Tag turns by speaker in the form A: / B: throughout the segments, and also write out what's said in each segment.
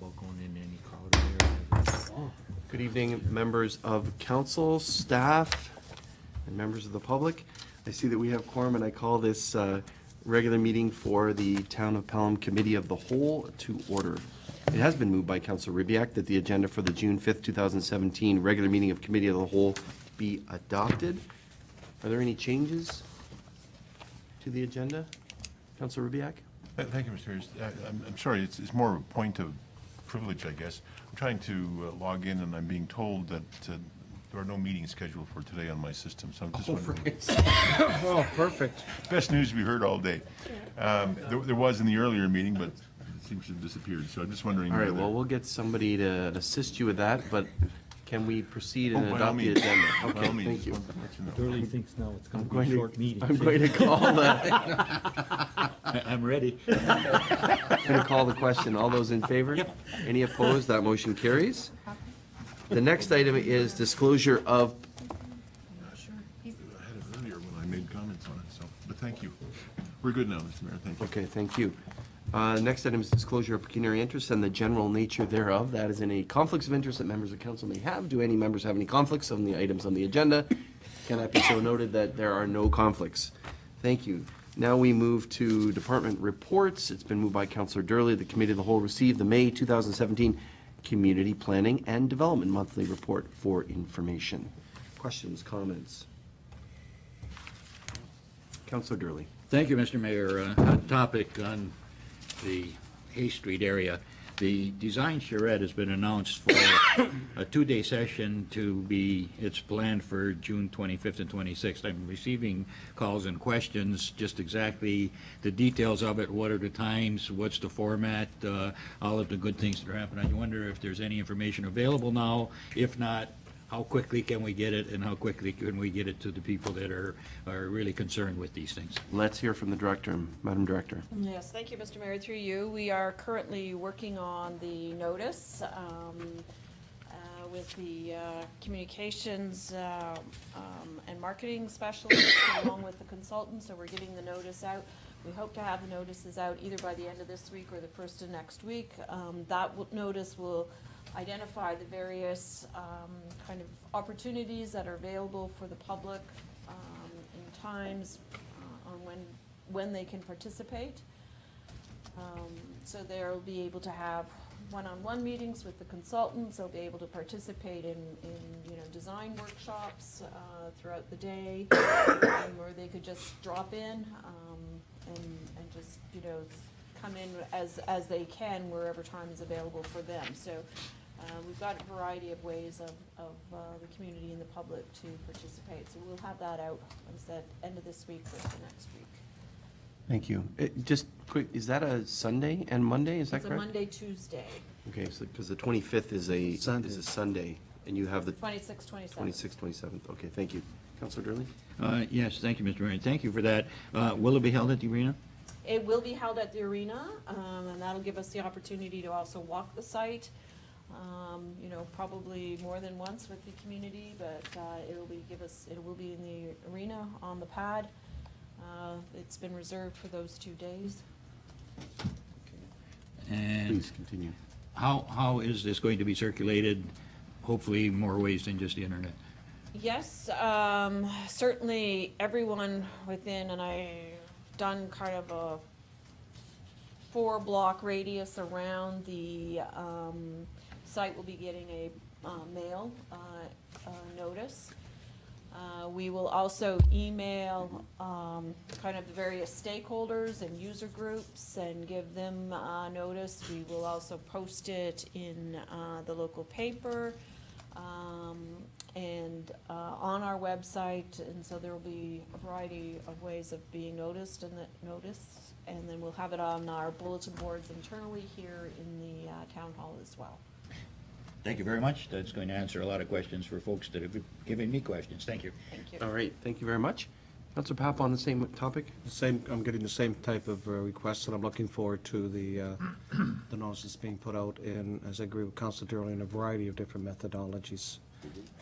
A: about going in any crowded area.
B: Good evening, members of council, staff, and members of the public. I see that we have quorum, and I call this regular meeting for the Town of Pelham Committee of the Whole to order. It has been moved by Councilor Ribbiak that the agenda for the June 5th, 2017 regular meeting of Committee of the Whole be adopted. Are there any changes to the agenda? Councilor Ribbiak?
C: Thank you, Mr. Harris. I'm sorry, it's more of a point of privilege, I guess. I'm trying to log in, and I'm being told that there are no meetings scheduled for today on my system, so I'm just wondering.
B: Oh, perfect.
C: Best news we heard all day. There was in the earlier meeting, but it seems to have disappeared, so I'm just wondering.
B: All right, well, we'll get somebody to assist you with that, but can we proceed and
C: by all
B: adopt the
C: means.
B: agenda?
C: By all
B: Okay,
C: means,
B: thank you.
C: just wanted to let you know.
A: Durley thinks now it's going
B: I'm
A: to be
B: going
A: a short meeting.
B: I'm going to call the,
A: I'm ready.
B: I'm going to call the question. All those in favor?
A: Yep.
B: Any opposed? That motion carries. The next item is disclosure of,
C: I had it earlier when I made comments on it, so, but thank you. We're good now, Mr. Mayor, thank you.
B: okay, thank you. Next item is disclosure of pecuniary interest and the general nature thereof. That is any conflicts of interest that members of council may have. Do any members have any conflicts on the items on the agenda? Can that be so noted that there are no conflicts? Thank you. Now we move to department reports. It's been moved by Councillor Durley. The Committee of the Whole received the May 2017 Community Planning and Development Monthly Report for information. Questions, comments? Councillor Durley.
D: Thank you, Mr. Mayor. Hot topic on the Hay Street area. The design charrette has been announced for a two-day session to be, it's planned for June 25th and 26th. I'm receiving calls and questions, just exactly the details of it, what are the times, what's the format, all of the good things that are happening. I wonder if there's any information available now. If not, how quickly can we get it, and how quickly can we get it to the people that are really concerned with these things?
B: Let's hear from the director, Madam Director.
E: Yes, thank you, Mr. Mayor. Through you, we are currently working on the notice with the communications and marketing specialist along with the consultant, so we're getting the notice out. We hope to have the notices out either by the end of this week or the first of next week. Notice will identify the various kind of opportunities that are available for the public in times on when they can participate. So they'll be able to have one-on-one meetings with the consultants. They'll be able to participate in design workshops throughout the day, or they could just drop in and just come in as they can wherever time is available for them. So we've got a variety of ways of the community and the public to participate. So we'll have that out, like I said, end of this week, first of next week.
B: Thank you. Just quick, is that a Sunday and Monday, is that correct?
E: It's a Monday, Tuesday,
B: Okay, so, because the 25th is a Sunday, and you have the
E: 26th, 27th.
B: 26th, 27th. Okay, thank you. Councilor Durley?
D: Yes, thank you, Mr. Mayor. Thank you for that. Will it be held at the arena?
E: It will be held at the arena, and that'll give us the opportunity to also walk the site, probably more than once with the community, but it will be in the arena on the pad. It's been reserved for those 2 days.
D: And
B: Please continue.
D: how is this going to be circulated? Hopefully more ways than just the internet.
E: Yes, certainly everyone within, and I've done kind of a 4-block radius around the site will be getting a mail notice. We will also email kind of the various stakeholders and user groups and give them notice. We will also post it in the local paper and on our website, and so there will be a variety of ways of being noticed and then we'll have it on our bulletin boards internally here in the town hall as well.
D: Thank you very much. That's going to answer a lot of questions for folks that have given me questions. Thank you.
E: Thank you.
B: All right, thank you very much. Councilor Papp on the same topic?
F: I'm getting the same type of requests, and I'm looking forward to the notices being put out, and as I agree with Councilor Durley, in a variety of different methodologies,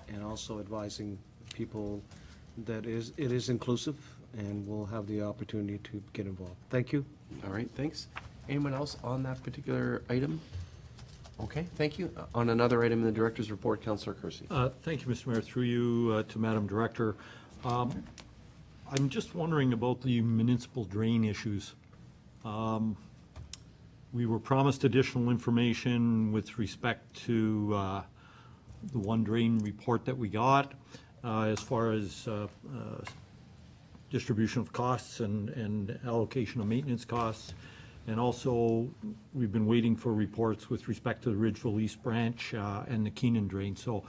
F: and also advising people that it is inclusive, and we'll have the opportunity to get involved. Thank you.
B: All right, thanks. Anyone else on that particular item? Okay, thank you. On another item in the director's report, Councillor Kersey.
A: Thank you, Mr. Mayor. Through you to Madam Director. I'm just wondering about the municipal drain issues. We were promised additional information with respect to the one drain report that we got, as far as distribution of costs and allocation of maintenance costs. And also, we've been waiting for reports with respect to the Ridgeville East Branch and the Keenan drain. So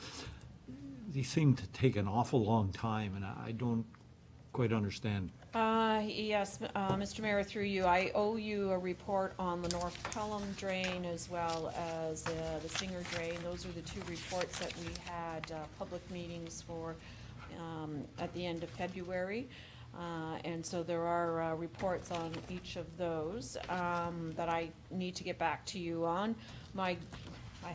A: these seem to take an awful long time, and I don't quite understand.
E: Yes, Mr. Mayor, through you, I owe you a report on the North Pelham drain as well as the Singer drain. Those are the two reports that we had public meetings for at the end of February. And so there are reports on each of those that I need to get back to you on. I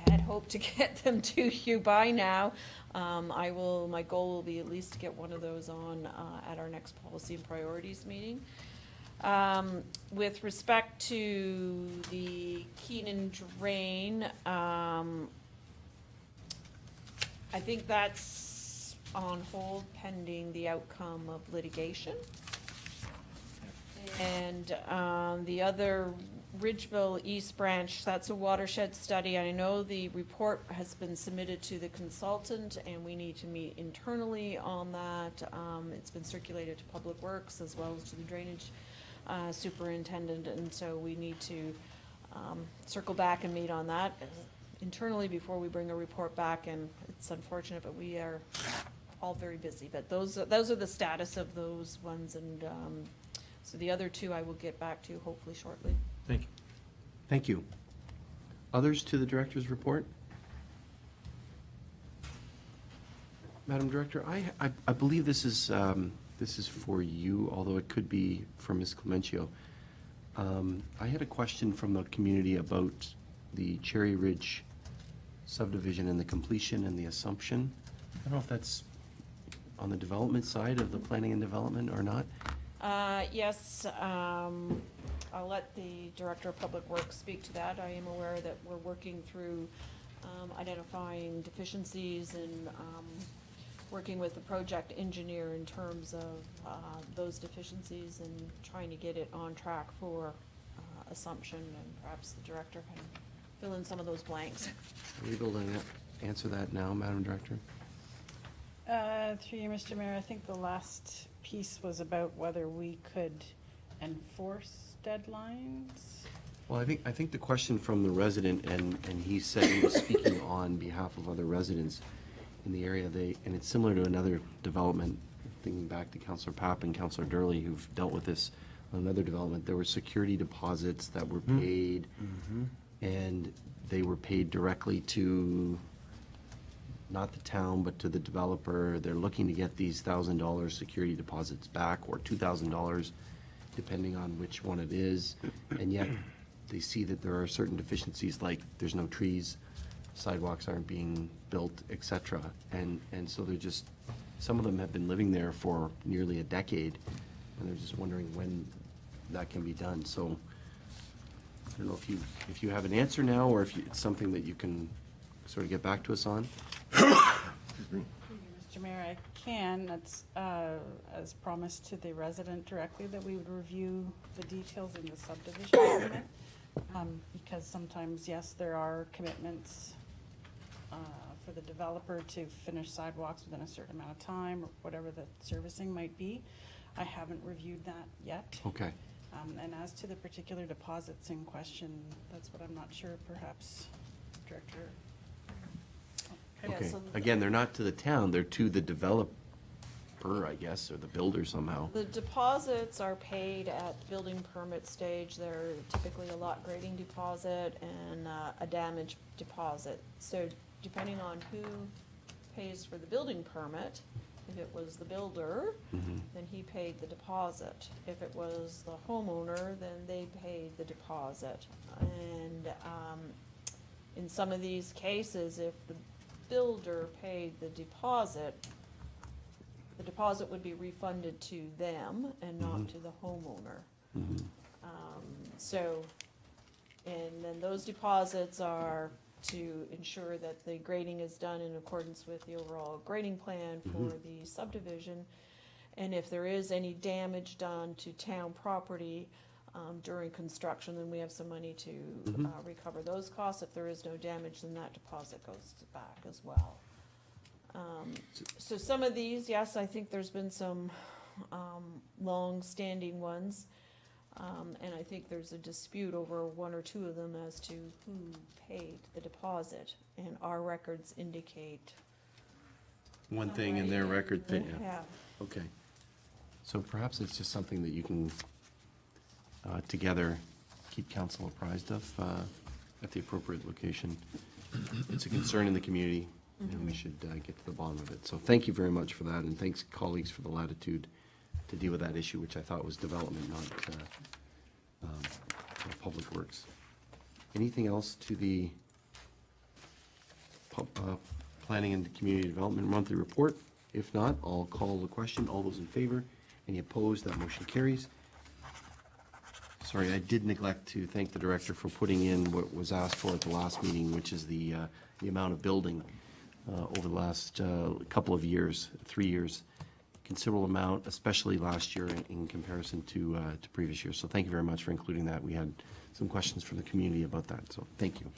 E: had hoped to get them to you by now. My goal will be at least to get one of those on at our next policy and priorities meeting. With respect to the Keenan drain, I think that's on hold pending the outcome of litigation. And the other Ridgeville East Branch, that's a watershed study. I know the report has been submitted to the consultant and we need to meet internally on that. It's been circulated to Public Works as well as to the drainage superintendent, and so we need to circle back and meet on that internally before we bring a report back. And it's unfortunate, but we are all very busy. But those are the status of those ones, and so the other two I will get back to hopefully shortly.
A: Thank you.
B: Thank you. Others to the director's report? Madam Director, I believe this is for you, although it could be for Ms. Clemencio. I had a question from the community about the Cherry Ridge subdivision and the completion and the assumption. I don't know if that's on the development side of the planning and development or not.
E: Yes, I'll let the Director of Public Works speak to that. I am aware that we're working through identifying deficiencies and working with the project engineer in terms of those deficiencies and trying to get it on track for assumption, and perhaps the Director can fill in some of those blanks.
B: Are we able to answer that now, Madam Director?
G: Through you, Mr. Mayor, I think the last piece was about whether we could enforce deadlines.
B: Well, I think the question from the resident, and he said he was speaking on behalf of other residents in the area, and it's similar to another development, thinking back to Councillor Papp and Councillor Durley, who've dealt with this on another development. There were security deposits that were paid, and they were paid directly to not the town, but to the developer. They're looking to get these $1,000 security deposits back, or $2,000, depending on which one it is. And yet, they see that there are certain deficiencies, like there's no trees, sidewalks aren't being built, etc. And so they're just, some of them have been living there for nearly a decade, and they're just wondering when that can be done. So I don't know if you have an answer now, or if it's something that you can sort of get back to us on.
G: Mr. Mayor, I can. That's as promised to the resident directly, that we would review the details in the subdivision agreement. Because sometimes, yes, there are commitments for the developer to finish sidewalks within a certain amount of time, or whatever the servicing might be. I haven't reviewed that yet.
B: Okay.
G: And as to the particular deposits in question, that's what I'm not sure, perhaps, Director.
E: Yeah,
B: Okay.
E: so
B: Again, they're not to the town, they're to the developer, I guess, or the builder somehow.
E: the deposits are paid at the building permit stage. They're typically a lot grading deposit and a damage deposit. So depending on who pays for the building permit, if it was the builder, then he paid the deposit. If it was the homeowner, then they paid the deposit. And in some of these cases, if the builder paid the deposit would be refunded to them and not to the homeowner. So, and then those deposits are to ensure that the grading is done in accordance with the overall grading plan for the subdivision. And if there is any damage done to town property during construction, then we have some money to recover those costs. If there is no damage, then that deposit goes back as well. So some of these, yes, I think there's been some long-standing ones. And I think there's a dispute over one or two of them as to who paid the deposit. And our records indicate.
B: One thing in their record, yeah.
E: Yeah.
B: Okay. So perhaps it's just something that you can, together, keep council apprised of at the appropriate location. It's a concern in the community, and we should get to the bottom of it. So thank you very much for that, and thanks, colleagues, for the latitude to deal with that issue, which I thought was development, not public works. Anything else to the Planning and Community Development Monthly Report? If not, I'll call the question. All those in favor? Any opposed? That motion carries. Sorry, I did neglect to thank the director for putting in what was asked for at the last meeting, which is the amount of building over the last couple of years, 3 years. Considerable amount, especially last year in comparison to previous years. So thank you very much for including that. We had some questions from the community about that, so thank you.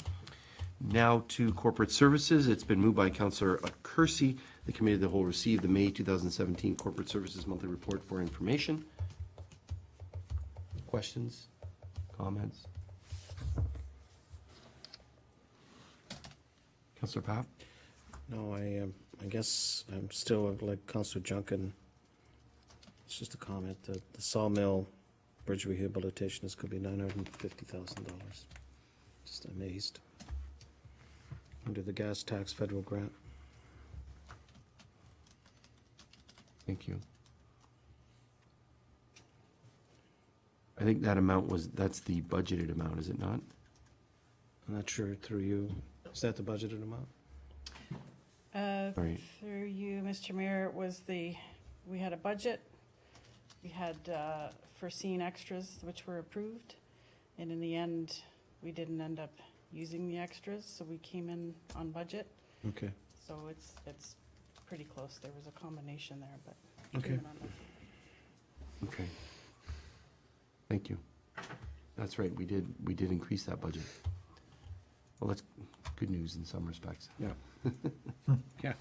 B: Now to corporate services. It's been moved by Councillor Kersey. The Committee of the Whole received the May 2017 Corporate Services Monthly Report for information. Questions? Comments? Councillor Papp?
F: No, I guess I'm still like Councillor Junkin. It's just a comment that the sawmill bridge rehabilitation is going to be $950,000. Just amazed. Under the gas tax federal grant.
B: Thank you. I think that amount that's the budgeted amount, is it not?
F: I'm not sure through you. Is that the budgeted amount?
B: Right.
G: Through you, Mr. Mayor, it was we had a budget, we had foreseen extras which were approved, and in the end, we didn't end up using the extras, so we came in on budget.
F: Okay.
G: So it's pretty close. There was a combination there, but.
F: Okay.
G: came in on budget.
B: Okay. Thank you. That's right, we did increase that budget. Well, that's good news in some respects.
F: Yeah. Yeah.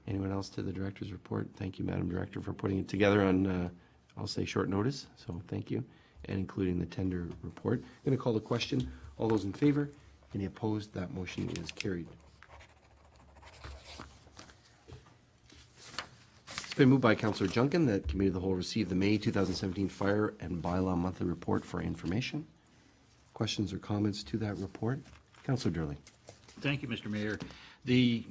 B: Anyone else to the director's report? Thank you, Madam Director, for putting it together on, I'll say, short notice, so thank you, and including the tender report. I'm going to call the question. All those in favor? Any opposed? That motion is carried. It's been moved by Councillor Junkin that Committee of the Whole receive the May 2017 Fire and Bylaw Monthly Report for information. Questions or comments to that report? Councillor Durley.
D: Thank you, Mr. Mayor. The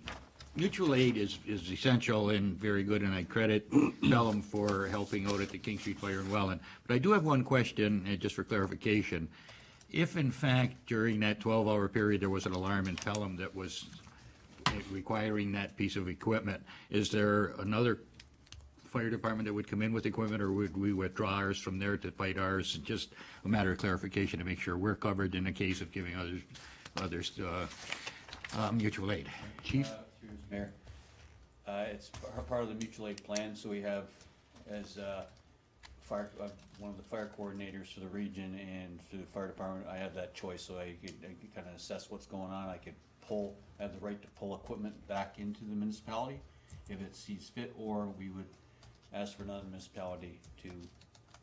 D: mutual aid is essential and very good, and I credit Pelham for helping out at the King Street Fire in Welland. But I do have one question, just for clarification. If, in fact, during that 12-hour period, there was an alarm in Pelham that was requiring that piece of equipment, is there another fire department that would come in with equipment, or would we withdraw ours from there to fight ours? Just a matter of clarification to make sure we're covered in the case of giving others mutual aid. Chief?
H: Through the Mayor. It's part of the mutual aid plan, so we have, as one of the fire coordinators for the region and for the fire department, I have that choice, so I could kind of assess what's going on. I could I have the right to pull equipment back into the municipality if it sees fit, or we would ask for another municipality to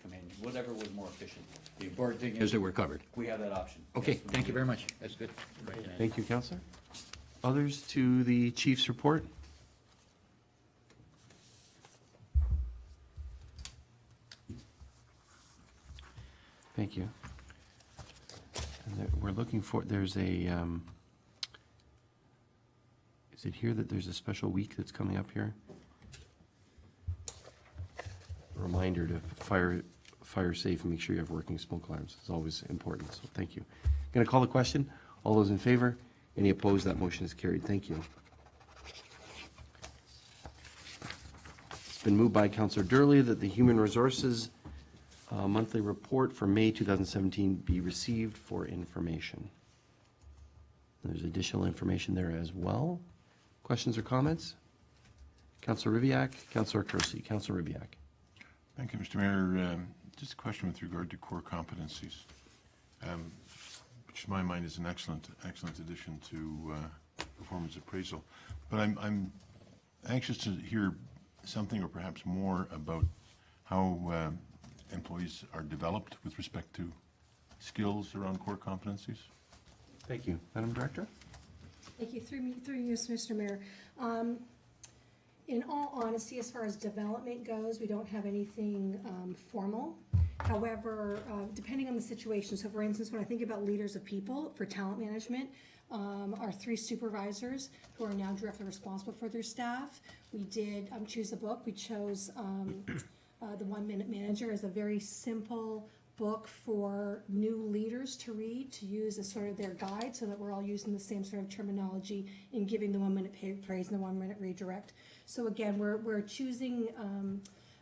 H: come in, whatever was more efficient.
D: The important thing is that we're covered.
H: We have that option.
D: Okay,
H: Yes, we
D: thank you
H: do.
D: very much. That's good.
B: Thank you, Councillor. Others to the Chief's report? Thank you. And we're looking for, there's a, is it here that there's a special week that's coming up here? Reminder to fire safe and make sure you have working smoke alarms. It's always important, so thank you. Going to call the question. All those in favor? Any opposed? That motion is carried. Thank you. It's been moved by Councillor Durley that the Human Resources monthly report for May 2017 be received for information. There's additional information there as well. Questions or comments? Councillor Rivyak, Councillor Kersey. Councillor Rivyak.
C: Thank you, Mr. Mayor. Just a question with regard to core competencies, which in my mind is an excellent addition to performance appraisal. But I'm anxious to hear something or perhaps more about how employees are developed with respect to skills around core competencies.
B: Thank you. Madam Director?
I: Thank you. Through you, Mr. Mayor. In all honesty, as far as development goes, we don't have anything formal. However, depending on the situation, so for instance, when I think about leaders of people for talent management, our 3 supervisors who are now directly responsible for their staff, we did choose a book. We chose the 1 Minute Manager as a very simple book for new leaders to read, to use as sort of their guide, so that we're all using the same sort of terminology in giving the 1 minute praise and the 1 minute redirect. So again, we're choosing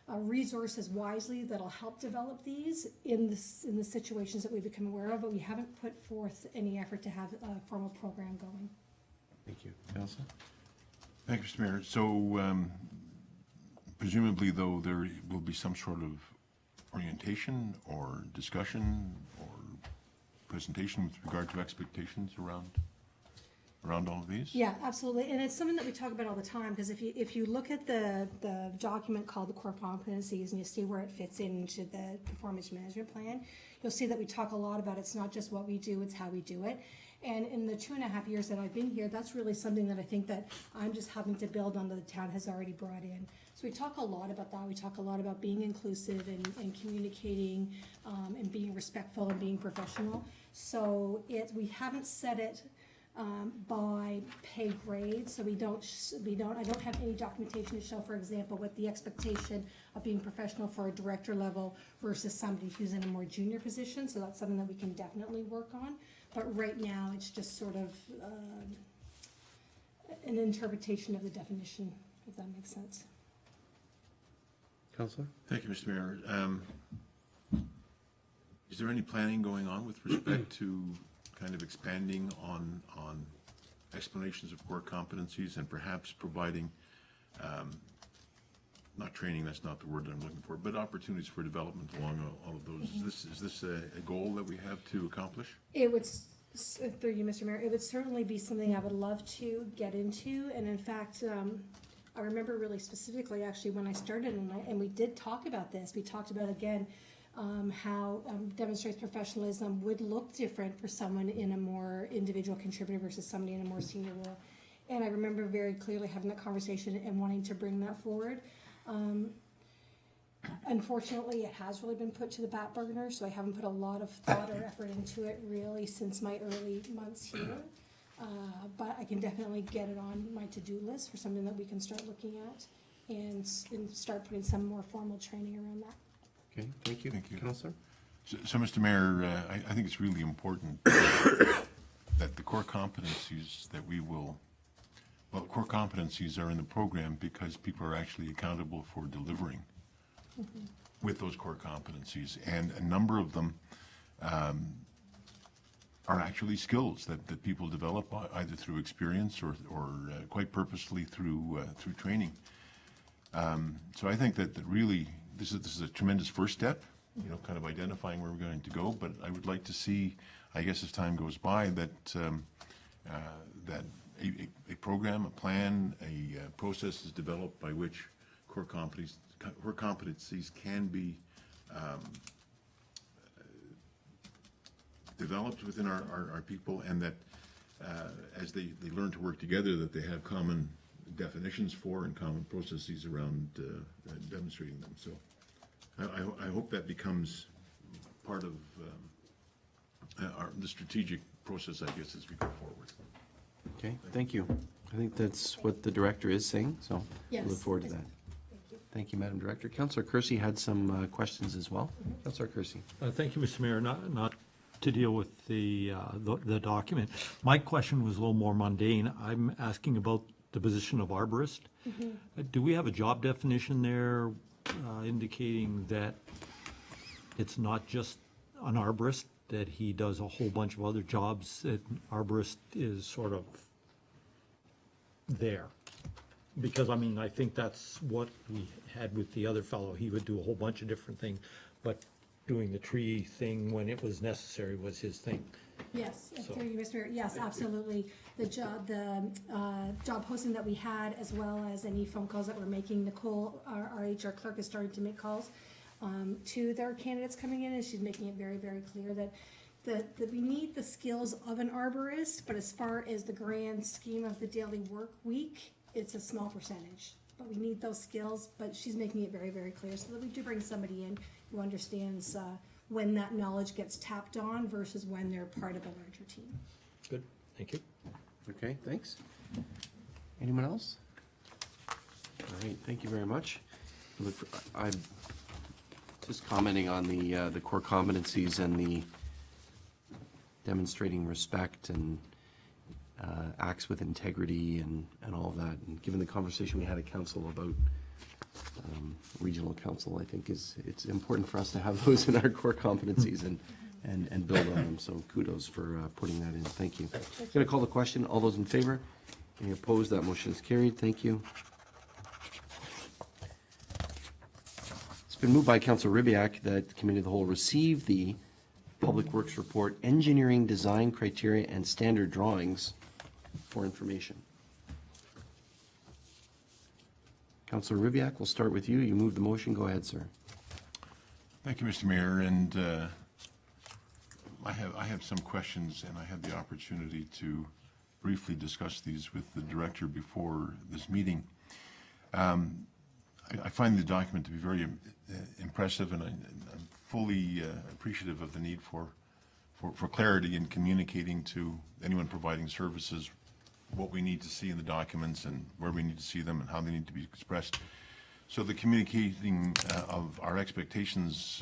I: resources wisely that'll help develop these in the situations that we become aware of, but we haven't put forth any effort to have a formal program going.
B: Thank you. Councillor?
C: Thank you, Mr. Mayor. So presumably, though, there will be some sort of orientation or discussion or presentation with regard to expectations around all of these?
I: Yeah, absolutely, and it's something that we talk about all the time, because if you look at the document called the core competencies and you see where it fits into the performance management plan, you'll see that we talk a lot about it's not just what we do, it's how we do it. And in the 2.5 years that I've been here, that's really something that I think that I'm just having to build on that the town has already brought in. So we talk a lot about that. We talk a lot about being inclusive and communicating and being respectful and being professional. So we haven't set it by pay grade, so I don't have any documentation to show, for example, what the expectation of being professional for a director level versus somebody who's in a more junior position. So that's something that we can definitely work on. But right now, it's just sort of an interpretation of the definition, if that makes sense.
B: Councillor?
C: Thank you, Mr. Mayor. Is there any planning going on with respect to kind of expanding on explanations of core competencies and perhaps providing, not training, that's not the word I'm looking for, but opportunities for development along all of those? Is this a goal that we have to accomplish?
I: It would, through you, Mr. Mayor, it would certainly be something I would love to get into. And in fact, I remember really specifically actually when I started, and we did talk about this. We talked about, again, how demonstrates professionalism would look different for someone in a more individual contributor versus somebody in a more senior role. And I remember very clearly having that conversation and wanting to bring that forward. Unfortunately, it has really been put to the back burner, so I haven't put a lot of thought or effort into it really since my early months here. But I can definitely get it on my to-do list for something that we can start looking at and start putting some more formal training around that.
B: Okay, thank you.
C: Thank you.
B: Councillor?
C: So Mr. Mayor, I think it's really important that the core competencies that core competencies are in the program because people are actually accountable for delivering with those core competencies. And a number of them are actually skills that people develop either through experience or quite purposely through training. So I think that really this is a tremendous first step, kind of identifying where we're going to go. But I would like to see, I guess, as time goes by, that a program, a plan, a process is developed by which core competencies can be developed within our people, and that as they learn to work together, that they have common definitions for and common processes around demonstrating them. So I hope that becomes part of the strategic process, I guess, as we go forward.
B: Okay, thank you. I think that's what the director is saying, so we look
I: Yes.
B: forward to that. Thank you, Madam Director. Councillor Kersey had some questions as well. Councillor Kersey.
A: Thank you, Mr. Mayor. Not to deal with the document. My question was a little more mundane. I'm asking about the position of arborist. Do we have a job definition there indicating that it's not just an arborist, that he does a whole bunch of other jobs, that arborist is sort of there. Because, I mean, I think that's what we had with the other fellow. He would do a whole bunch of different things, but doing the tree thing when it was necessary was his thing.
I: Yes,
A: So-
I: through you, Mr. Mayor, yes, absolutely. The job posting that we had, as well as any phone calls that we're making, Nicole, our HR clerk, is starting to make calls to their candidates coming in, and she's making it very, very clear that we need the skills of an arborist, but as far as the grand scheme of the daily work week, it's a small percentage. But we need those skills, but she's making it very, very clear, so that we do bring somebody in who understands when that knowledge gets tapped on versus when they're part of a larger team.
A: Good, thank you.
B: Okay, thanks. Anyone else? All right, thank you very much. I'm just commenting on the core competencies and the demonstrating respect and acts with integrity and all of that. And given the conversation we had at council about regional council, I think it's important for us to have those in our core competencies and build on them. So kudos for putting that in. Thank you. I'm going to call the question. All those in favor? Any opposed? That motion is carried. Thank you. It's been moved by Councilor Ribbiak that the Committee of the Whole receive the Public Works Report, Engineering Design Criteria and Standard Drawings for information. Councilor Ribbiak, we'll start with you. You moved the motion. Go ahead, sir.
C: Thank you, Mr. Mayor, and I have some questions, and I had the opportunity to briefly discuss these with the director before this meeting. I find the document to be very impressive, and I'm fully appreciative of the need for clarity in communicating to anyone providing services what we need to see in the documents and where we need to see them and how they need to be expressed. So the communicating of our expectations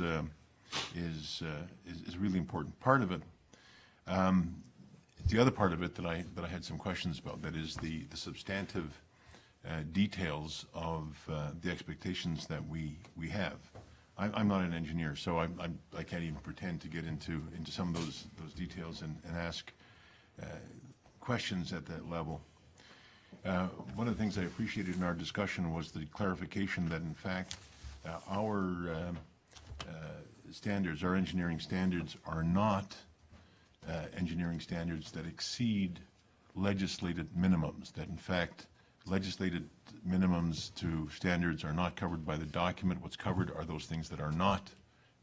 C: is a really important part of it. The other part of it that I had some questions about, that is the substantive details of the expectations that we have. I'm not an engineer, so I can't even pretend to get into some of those details and ask questions at that level. One of the things I appreciated in our discussion was the clarification that, in fact, our standards, our engineering standards, are not engineering standards that exceed legislated minimums, that, in fact, legislated minimums to standards are not covered by the document. What's covered are those things that are not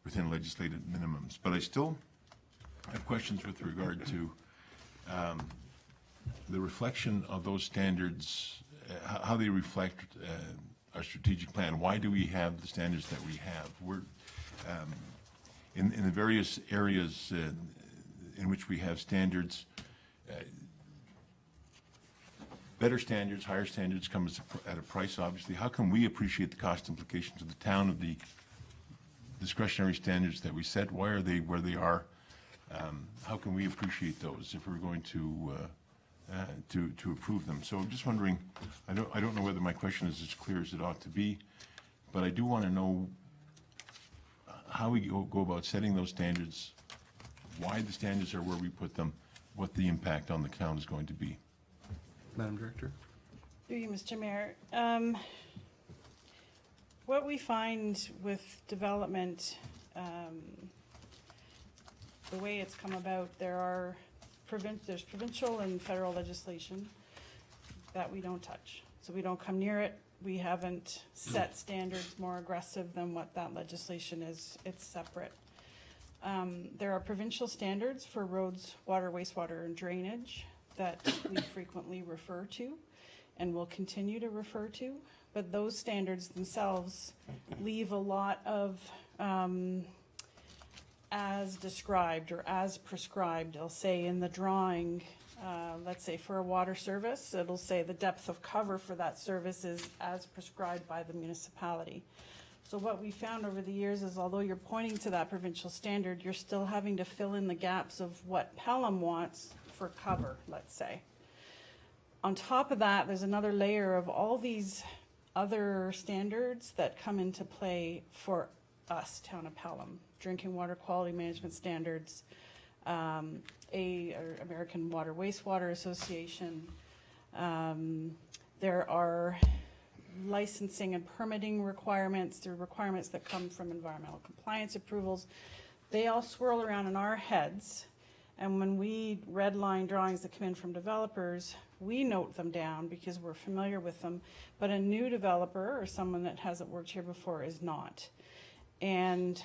C: within legislated minimums. But I still have questions with regard to the reflection of those standards, how they reflect our strategic plan. Why do we have the standards that we have? We're in the various areas in which we have standards. Better standards, higher standards come at a price, obviously. How can we appreciate the cost implications of the town of the discretionary standards that we set? Why are they where they are? How can we appreciate those if we're going to approve them? So I'm just wondering, I don't know whether my question is as clear as it ought to be, but I do want to know how we go about setting those standards, why the standards are where we put them, what the impact on the town is going to be.
B: Madam Director?
G: Through you, Mr. Mayor. What we find with development, the way it's come about, there's provincial and federal legislation that we don't touch. So we don't come near it. We haven't set standards more aggressive than what that legislation is. It's separate. There are provincial standards for roads, water, wastewater, and drainage that we frequently refer to and will continue to refer to. But those standards themselves leave a lot of as described or as prescribed. I'll say in the drawing, let's say for a water service, it'll say the depth of cover for that service is as prescribed by the municipality. So what we found over the years is, although you're pointing to that provincial standard, you're still having to fill in the gaps of what Pelham wants for cover, let's say. On top of that, there's another layer of all these other standards that come into play for us, Town of Pelham. Drinking water quality management standards, American Water Wastewater Association. There are licensing and permitting requirements. There are requirements that come from environmental compliance approvals. They all swirl around in our heads. And when we redline drawings that come in from developers, we note them down because we're familiar with them. But a new developer or someone that hasn't worked here before is not. And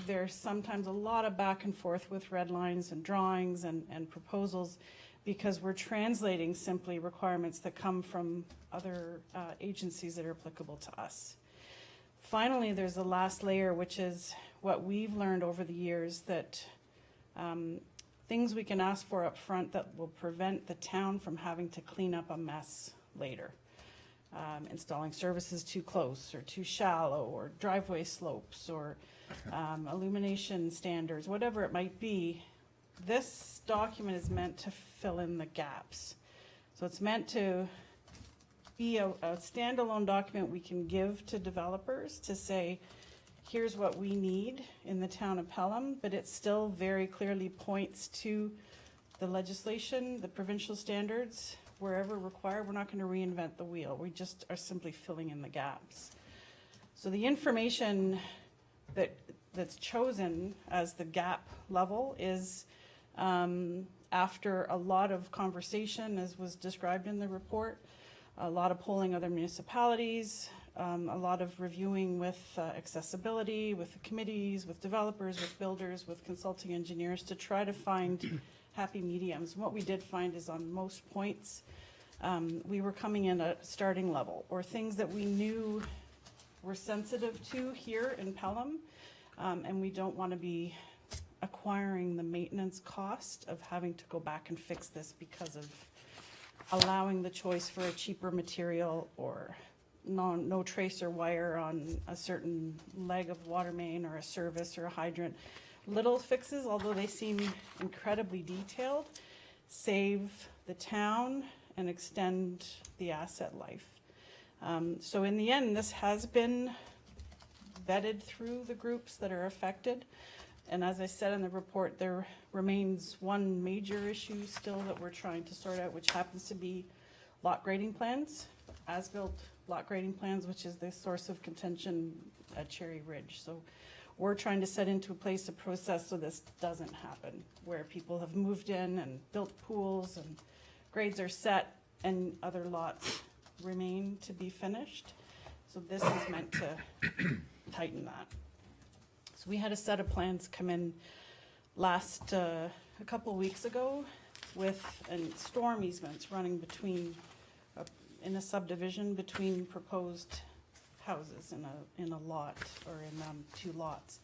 G: there's sometimes a lot of back and forth with red lines and drawings and proposals because we're translating simply requirements that come from other agencies that are applicable to us. Finally, there's the last layer, which is what we've learned over the years, that things we can ask for up front that will prevent the town from having to clean up a mess later. Installing services too close or too shallow, or driveway slopes, or illumination standards, whatever it might be. This document is meant to fill in the gaps. So it's meant to be a standalone document we can give to developers to say, here's what we need in the town of Pelham, but it still very clearly points to the legislation, the provincial standards, wherever required. We're not going to reinvent the wheel. We just are simply filling in the gaps. So the information that's chosen as the gap level is after a lot of conversation, as was described in the report, a lot of polling other municipalities, a lot of reviewing with accessibility, with the committees, with developers, with builders, with consulting engineers to try to find happy mediums. And what we did find is on most points, we were coming in at starting level, or things that we knew we're sensitive to here in Pelham, and we don't want to be acquiring the maintenance cost of having to go back and fix this because of allowing the choice for a cheaper material, or no tracer wire on a certain leg of water main or a service or a hydrant. Little fixes, although they seem incredibly detailed, save the town and extend the asset life. So in the end, this has been vetted through the groups that are affected. And as I said in the report, there remains one major issue still that we're trying to sort out, which happens to be lot grading plans, as-built lot grading plans, which is the source of contention at Cherry Ridge. So we're trying to set into place a process so this doesn't happen, where people have moved in and built pools and grades are set and other lots remain to be finished. So this is meant to tighten that. So we had a set of plans come in a couple weeks ago with storm easements running between, in a subdivision between proposed houses in a lot, or in 2 lots.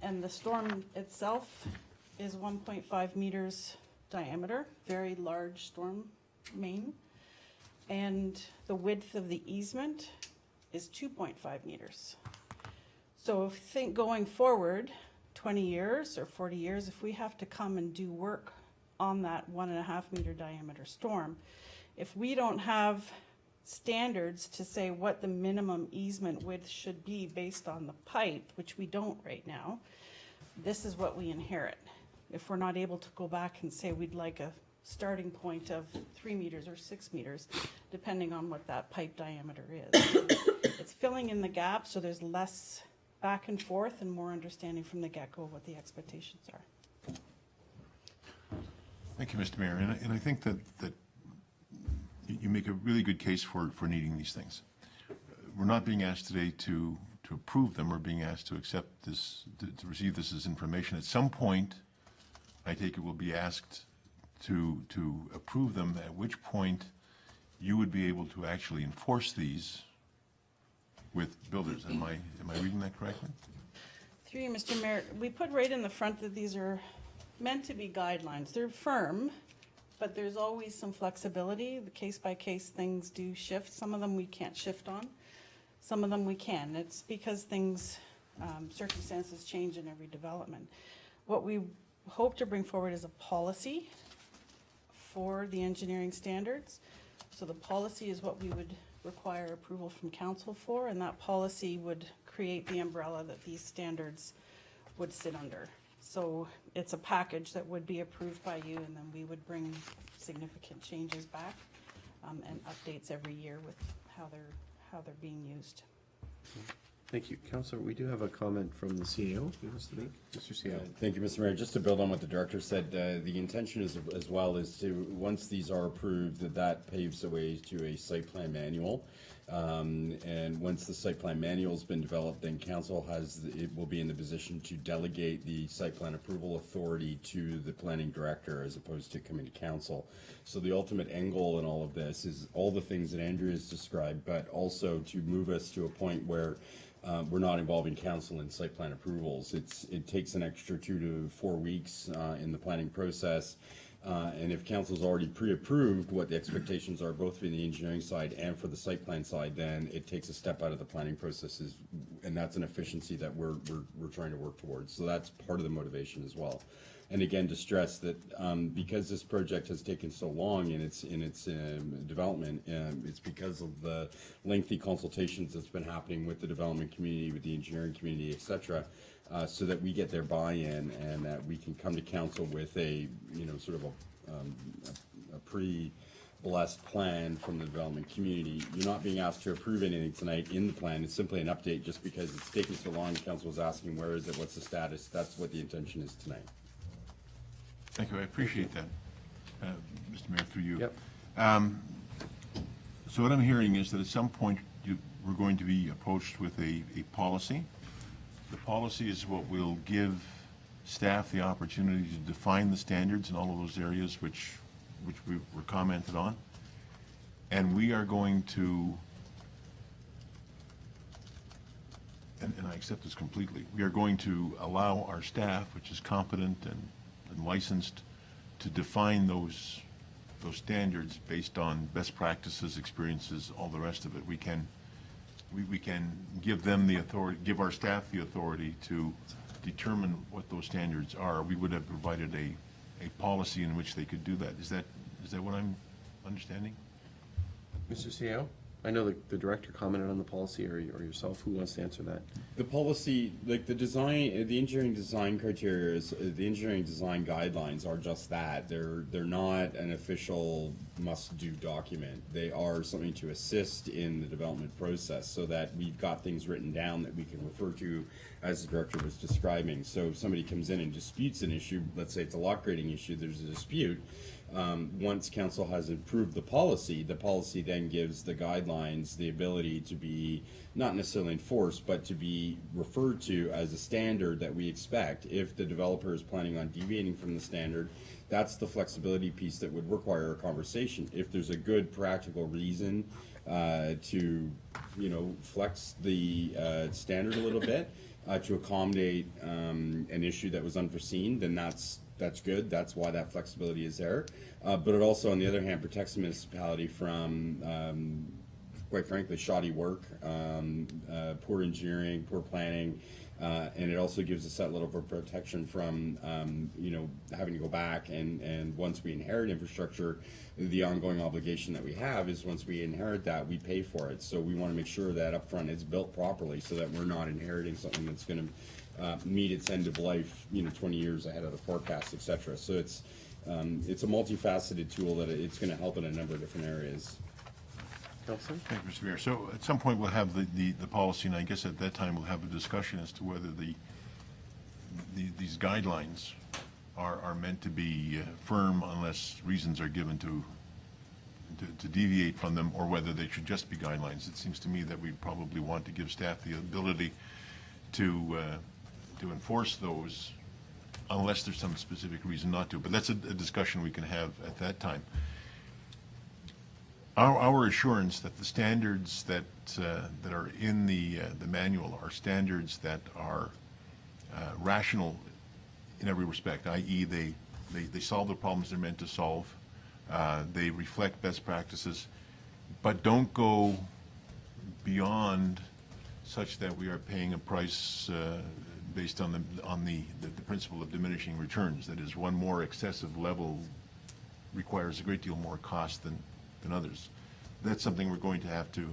G: And the storm itself is 1.5 meters diameter, very large storm main. And the width of the easement is 2.5 meters. So think going forward, 20 years or 40 years, if we have to come and do work on that 1.5 meter diameter storm, if we don't have standards to say what the minimum easement width should be based on the pipe, which we don't right now, this is what we inherit. If we're not able to go back and say we'd like a starting point of 3 meters or 6 meters, depending on what that pipe diameter is. It's filling in the gap, so there's less back and forth and more understanding from the get-go of what the expectations are.
C: Thank you, Mr. Mayor. And I think that you make a really good case for needing these things. We're not being asked today to approve them. We're being asked to accept this, to receive this as information. At some point, I take it we'll be asked to approve them, at which point you would be able to actually enforce these with builders. Am I reading that correctly?
G: Through you, Mr. Mayor, we put right in the front that these are meant to be guidelines. They're firm, but there's always some flexibility. The case-by-case things do shift. Some of them we can't shift on. Some of them we can. It's because things, circumstances change in every development. What we hope to bring forward is a policy for the engineering standards. So the policy is what we would require approval from council for, and that policy would create the umbrella that these standards would sit under. So it's a package that would be approved by you, and then we would bring significant changes back, and updates every year with how they're being used.
B: Thank you. Counselor, we do have a comment from the CEO. He wants to make. Mr. CEO.
J: Thank you, Mr. Mayor. Just to build on what the director said, the intention is, as well, is to, once these are approved, that paves the way to a site plan manual. And once the site plan manual's been developed, then council it will be in the position to delegate the site plan approval authority to the planning director as opposed to coming to council. So the ultimate end goal in all of this is all the things that Andrew has described, but also to move us to a point where we're not involving council in site plan approvals. It takes an extra 2 to 4 weeks in the planning process. And if council's already pre-approved what the expectations are, both for the engineering side and for the site plan side, then it takes a step out of the planning processes, and that's an efficiency that we're trying to work towards. So that's part of the motivation as well. And again, to stress that because this project has taken so long in its development, it's because of the lengthy consultations that's been happening with the development community, with the engineering community, et cetera, so that we get their buy-in and that we can come to council with a, sort of a pre-blessed plan from the development community. You're not being asked to approve anything tonight in the plan. It's simply an update just because it's taken so long. Council was asking, where is it? What's the status? That's what the intention is tonight.
C: Thank you, I appreciate that. Mr. Mayor, through you.
B: Yep.
C: So what I'm hearing is that at some point we're going to be approached with a policy. The policy is what will give staff the opportunity to define the standards in all of those areas which we were commented on. And we are going to, and I accept this completely, we are going to allow our staff, which is competent and licensed, to define those standards based on best practices, experiences, all the rest of it. We can give them the authority, give our staff the authority to determine what those standards are. We would have provided a policy in which they could do that. Is that what I'm understanding?
B: Mr. CEO? I know the director commented on the policy, or yourself. Who wants to answer that?
J: The policy, like the design, the engineering design criteria, the engineering design guidelines are just that. They're not an official must-do document. They are something to assist in the development process so that we've got things written down that we can refer to as the director was describing. So if somebody comes in and disputes an issue, let's say it's a lot grading issue, there's a dispute, once council has approved the policy then gives the guidelines the ability to be not necessarily enforced, but to be referred to as a standard that we expect. If the developer is planning on deviating from the standard, that's the flexibility piece that would require a conversation. If there's a good practical reason to flex the standard a little bit to accommodate an issue that was unforeseen, then that's good. That's why that flexibility is there. But it also, on the other hand, protects the municipality from, quite frankly, shoddy work, poor engineering, poor planning, and it also gives us that little bit of protection from, having to go back and once we inherit infrastructure, the ongoing obligation that we have is once we inherit that, we pay for it. So we want to make sure that upfront it's built properly so that we're not inheriting something that's going to meet its end of life, 20 years ahead of the forecast, et cetera. So it's a multifaceted tool that it's going to help in a number of different areas.
B: Councilor?
C: Thank you, Mr. Mayor. So at some point we'll have the policy, and I guess at that time we'll have a discussion as to whether these guidelines are meant to be firm unless reasons are given to deviate from them, or whether they should just be guidelines. It seems to me that we probably want to give staff the ability to enforce those unless there's some specific reason not to. But that's a discussion we can have at that time. Our assurance that the standards that are in the manual are standards that are rational in every respect, i.e. they solve the problems they're meant to solve, they reflect best practices, but don't go beyond such that we are paying a price based on the principle of diminishing returns. That is, one more excessive level requires a great deal more cost than others. That's something we're going to have to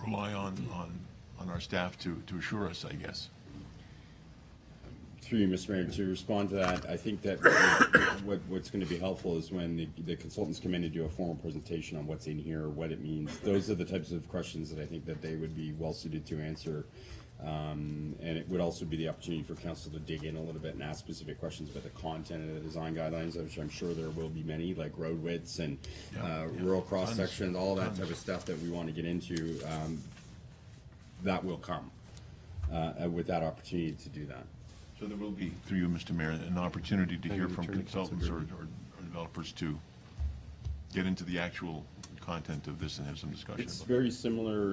C: rely on our staff to assure us, I guess.
J: through you, Mr. Mayor, to respond to that, I think that what's going to be helpful is when the consultants come in to do a formal presentation on what's in here, what it means. Those are the types of questions that I think that they would be well suited to answer. And it would also be the opportunity for council to dig in a little bit and ask specific questions about the content of the design guidelines, which I'm sure there will be many, like road widths and rural cross sections, all that type of stuff that we want to get into. That will come with that opportunity to do that.
C: So there will be, through you, Mr. Mayor, an opportunity to hear
B: you
C: from
B: turn to
C: consultants or
B: Councilor
C: developers to get into the actual content of this and have some discussion.
J: It's
C: about
J: very similar,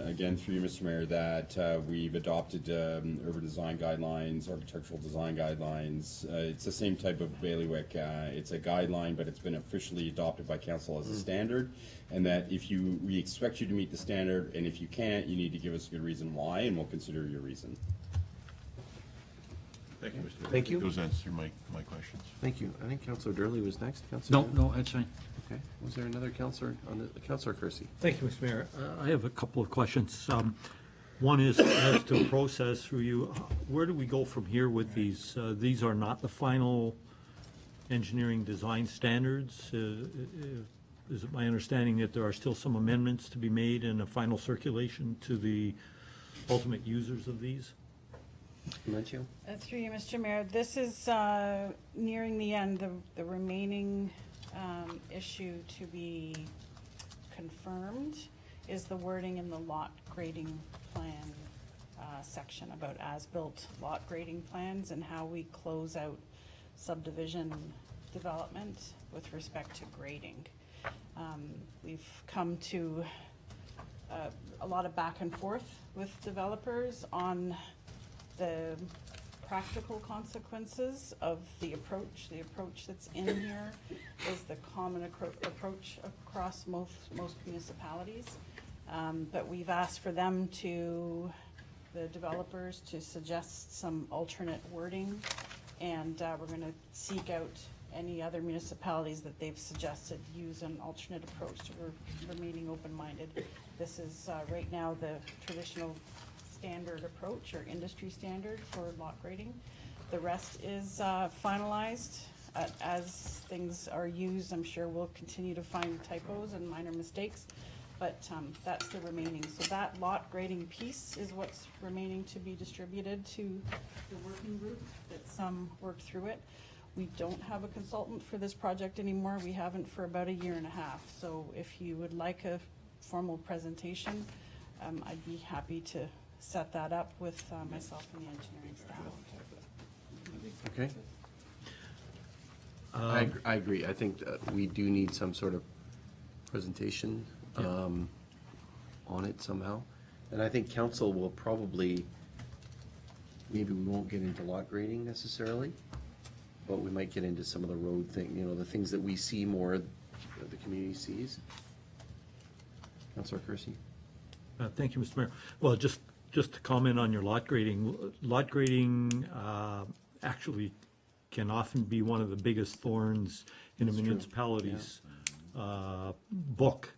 J: again, through you, Mr. Mayor, that we've adopted urban design guidelines, architectural design guidelines. It's the same type of bailiwick. It's a guideline, but it's been officially adopted by council as a standard. And that we expect you to meet the standard, and if you can't, you need to give us a good reason why, and we'll consider your reason.
C: Thank you, Mr. Mayor.
B: Thank you.
C: Those answer my questions.
B: Thank you. I think Councillor Durley was next. Councillor
D: No,
B: Durley?
D: no, that's fine.
B: Okay. Was there another councillor on the, Councillor Kersey?
A: Thank you, Mr. Mayor. I have a couple of questions. One is as to process through you, where do we go from here with these? These are not the final engineering design standards. Is it my understanding that there are still some amendments to be made in a final circulation to the ultimate users of these?
B: Menchio?
G: Through you, Mr. Mayor, this is nearing the end. The remaining issue to be confirmed is the wording in the lot grading plan section about as-built lot grading plans and how we close out subdivision development with respect to grading. We've come to a lot of back and forth with developers on the practical consequences of the approach. The approach that's in here is the common approach across most municipalities. But we've asked for them the developers to suggest some alternate wording, and we're gonna seek out any other municipalities that they've suggested use an alternate approach, so we're remaining open-minded. This is right now the traditional standard approach or industry standard for lot grading. The rest is finalized. As things are used, I'm sure we'll continue to find typos and minor mistakes, but that's the remaining. So that lot grading piece is what's remaining to be distributed to the working group that's worked through it. We don't have a consultant for this project anymore. We haven't for about a year and a half. So if you would like a formal presentation, I'd be happy to set that up with myself and the engineering staff.
B: Okay. I agree. I think that we do need some sort of presentation on it somehow. And I think council will probably, maybe we won't get into lot grading necessarily, but we might get into some of the road thing, the things that we see more, that the community sees. Councillor Kersey?
A: Thank you, Mr. Mayor. Well, just to comment on your lot grading. Lot grading actually can often be one of the biggest thorns in a municipality's book,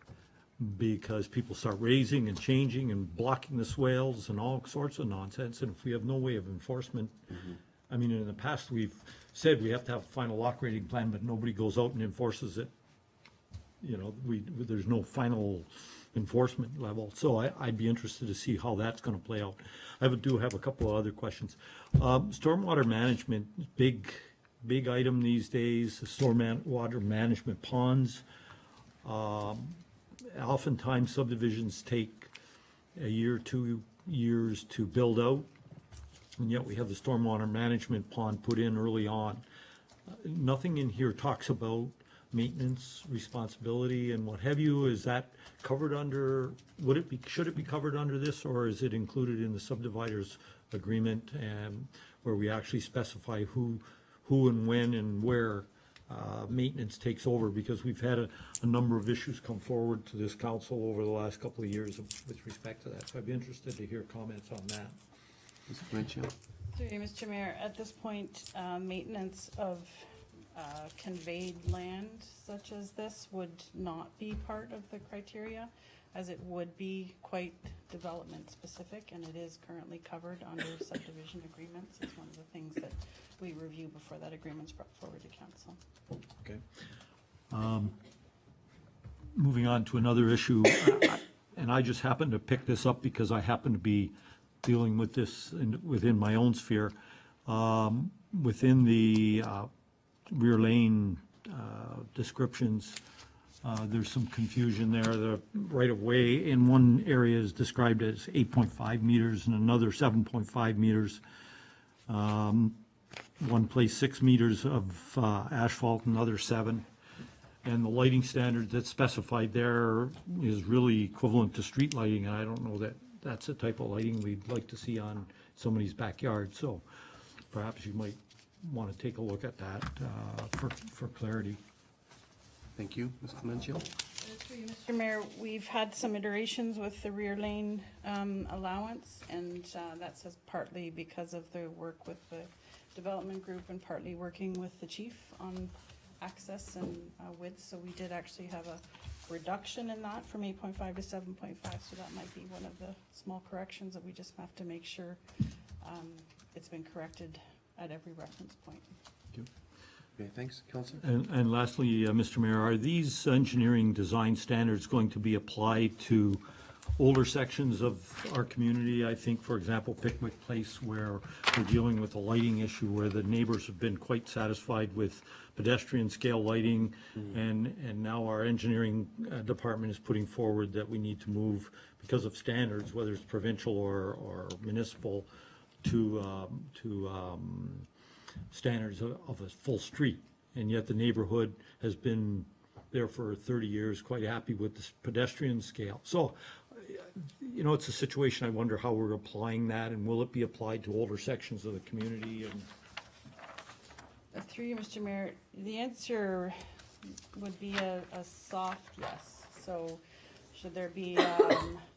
A: because people start raising and changing and blocking the swales and all sorts of nonsense. And if we have no way of enforcement, I mean, in the past, we've said we have to have a final lot grading plan, but nobody goes out and enforces it. There's no final enforcement level. So I'd be interested to see how that's going to play out. I do have a couple of other questions. Stormwater management, big item these days, the stormwater management ponds. Oftentimes subdivisions take a year, 2 years to build out, and yet we have the stormwater management pond put in early on. Nothing in here talks about maintenance, responsibility, and what have you. Is that covered under, should it be covered under this, or is it included in the subdividers agreement, and where we actually specify who and when and where maintenance takes over? Because we've had a number of issues come forward to this council over the last couple of years with respect to that. So I'd be interested to hear comments on that.
B: Mr. Menchio?
G: Through you, Mr. Mayor, at this point, maintenance of conveyed land such as this would not be part of the criteria. as it would be quite development specific, and it is currently covered under subdivision agreements. It's one of the things that we review before that agreement's brought forward to council.
A: Okay. Moving on to another issue, and I just happened to pick this up because I happen to be dealing with this within my own sphere. Within the rear lane descriptions, there's some confusion there. The right-of-way in one area is described as 8.5 meters and another 7.5 meters. One place 6 meters of asphalt, another 7. And the lighting standard that's specified there is really equivalent to street lighting, and I don't know that that's the type of lighting we'd like to see on somebody's backyard. So perhaps you might want to take a look at that for clarity.
B: Thank you, Ms. Clemencio.
G: Mr. Mayor, we've had some iterations with the rear lane allowance, and that's partly because of the work with the development group and partly working with the chief on access and width. So we did actually have a reduction in that from 8.5 to 7.5, so that might be one of the small corrections that we just have to make sure it's been corrected at every reference point.
B: Okay, thanks, Councilor.
A: And lastly, Mr. Mayor, are these engineering design standards going to be applied to older sections of our community? I think, for example, Pickwick Place, where we're dealing with a lighting issue where the neighbors have been quite satisfied with pedestrian scale lighting, and now our engineering department is putting forward that we need to move, because of standards, whether it's provincial or municipal, to standards of a full street. And yet the neighborhood has been there for 30 years, quite happy with this pedestrian scale. So, you know, it's a situation, I wonder how we're applying that, and will it be applied to older sections of the community? And
G: Through you, Mr. Mayor, the answer would be a soft yes. So should there be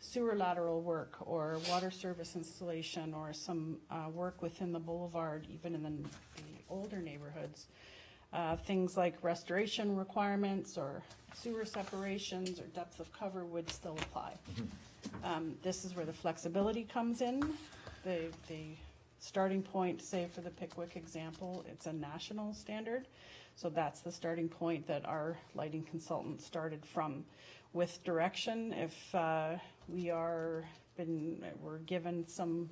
G: sewer lateral work or water service installation or some work within the boulevard, even in the older neighborhoods, things like restoration requirements or sewer separations or depth of cover would still apply. This is where the flexibility comes in. The starting point, say for the Pickwick example, it's a national standard. So that's the starting point that our lighting consultant started from. With direction, if we're given some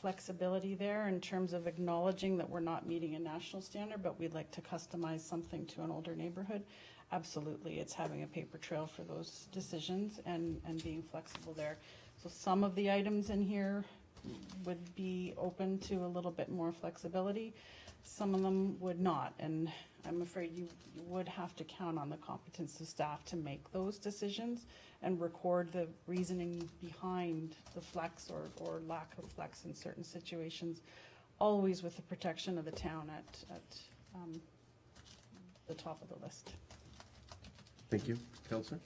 G: flexibility there in terms of acknowledging that we're not meeting a national standard, but we'd like to customize something to an older neighborhood, absolutely, it's having a paper trail for those decisions and being flexible there. So some of the items in here would be open to a little bit more flexibility. Some of them would not, and I'm afraid you would have to count on the competence of staff to make those decisions and record the reasoning behind the flex or lack of flex in certain situations, always with the protection of the town at the top of the list.
B: Thank you, Councilor.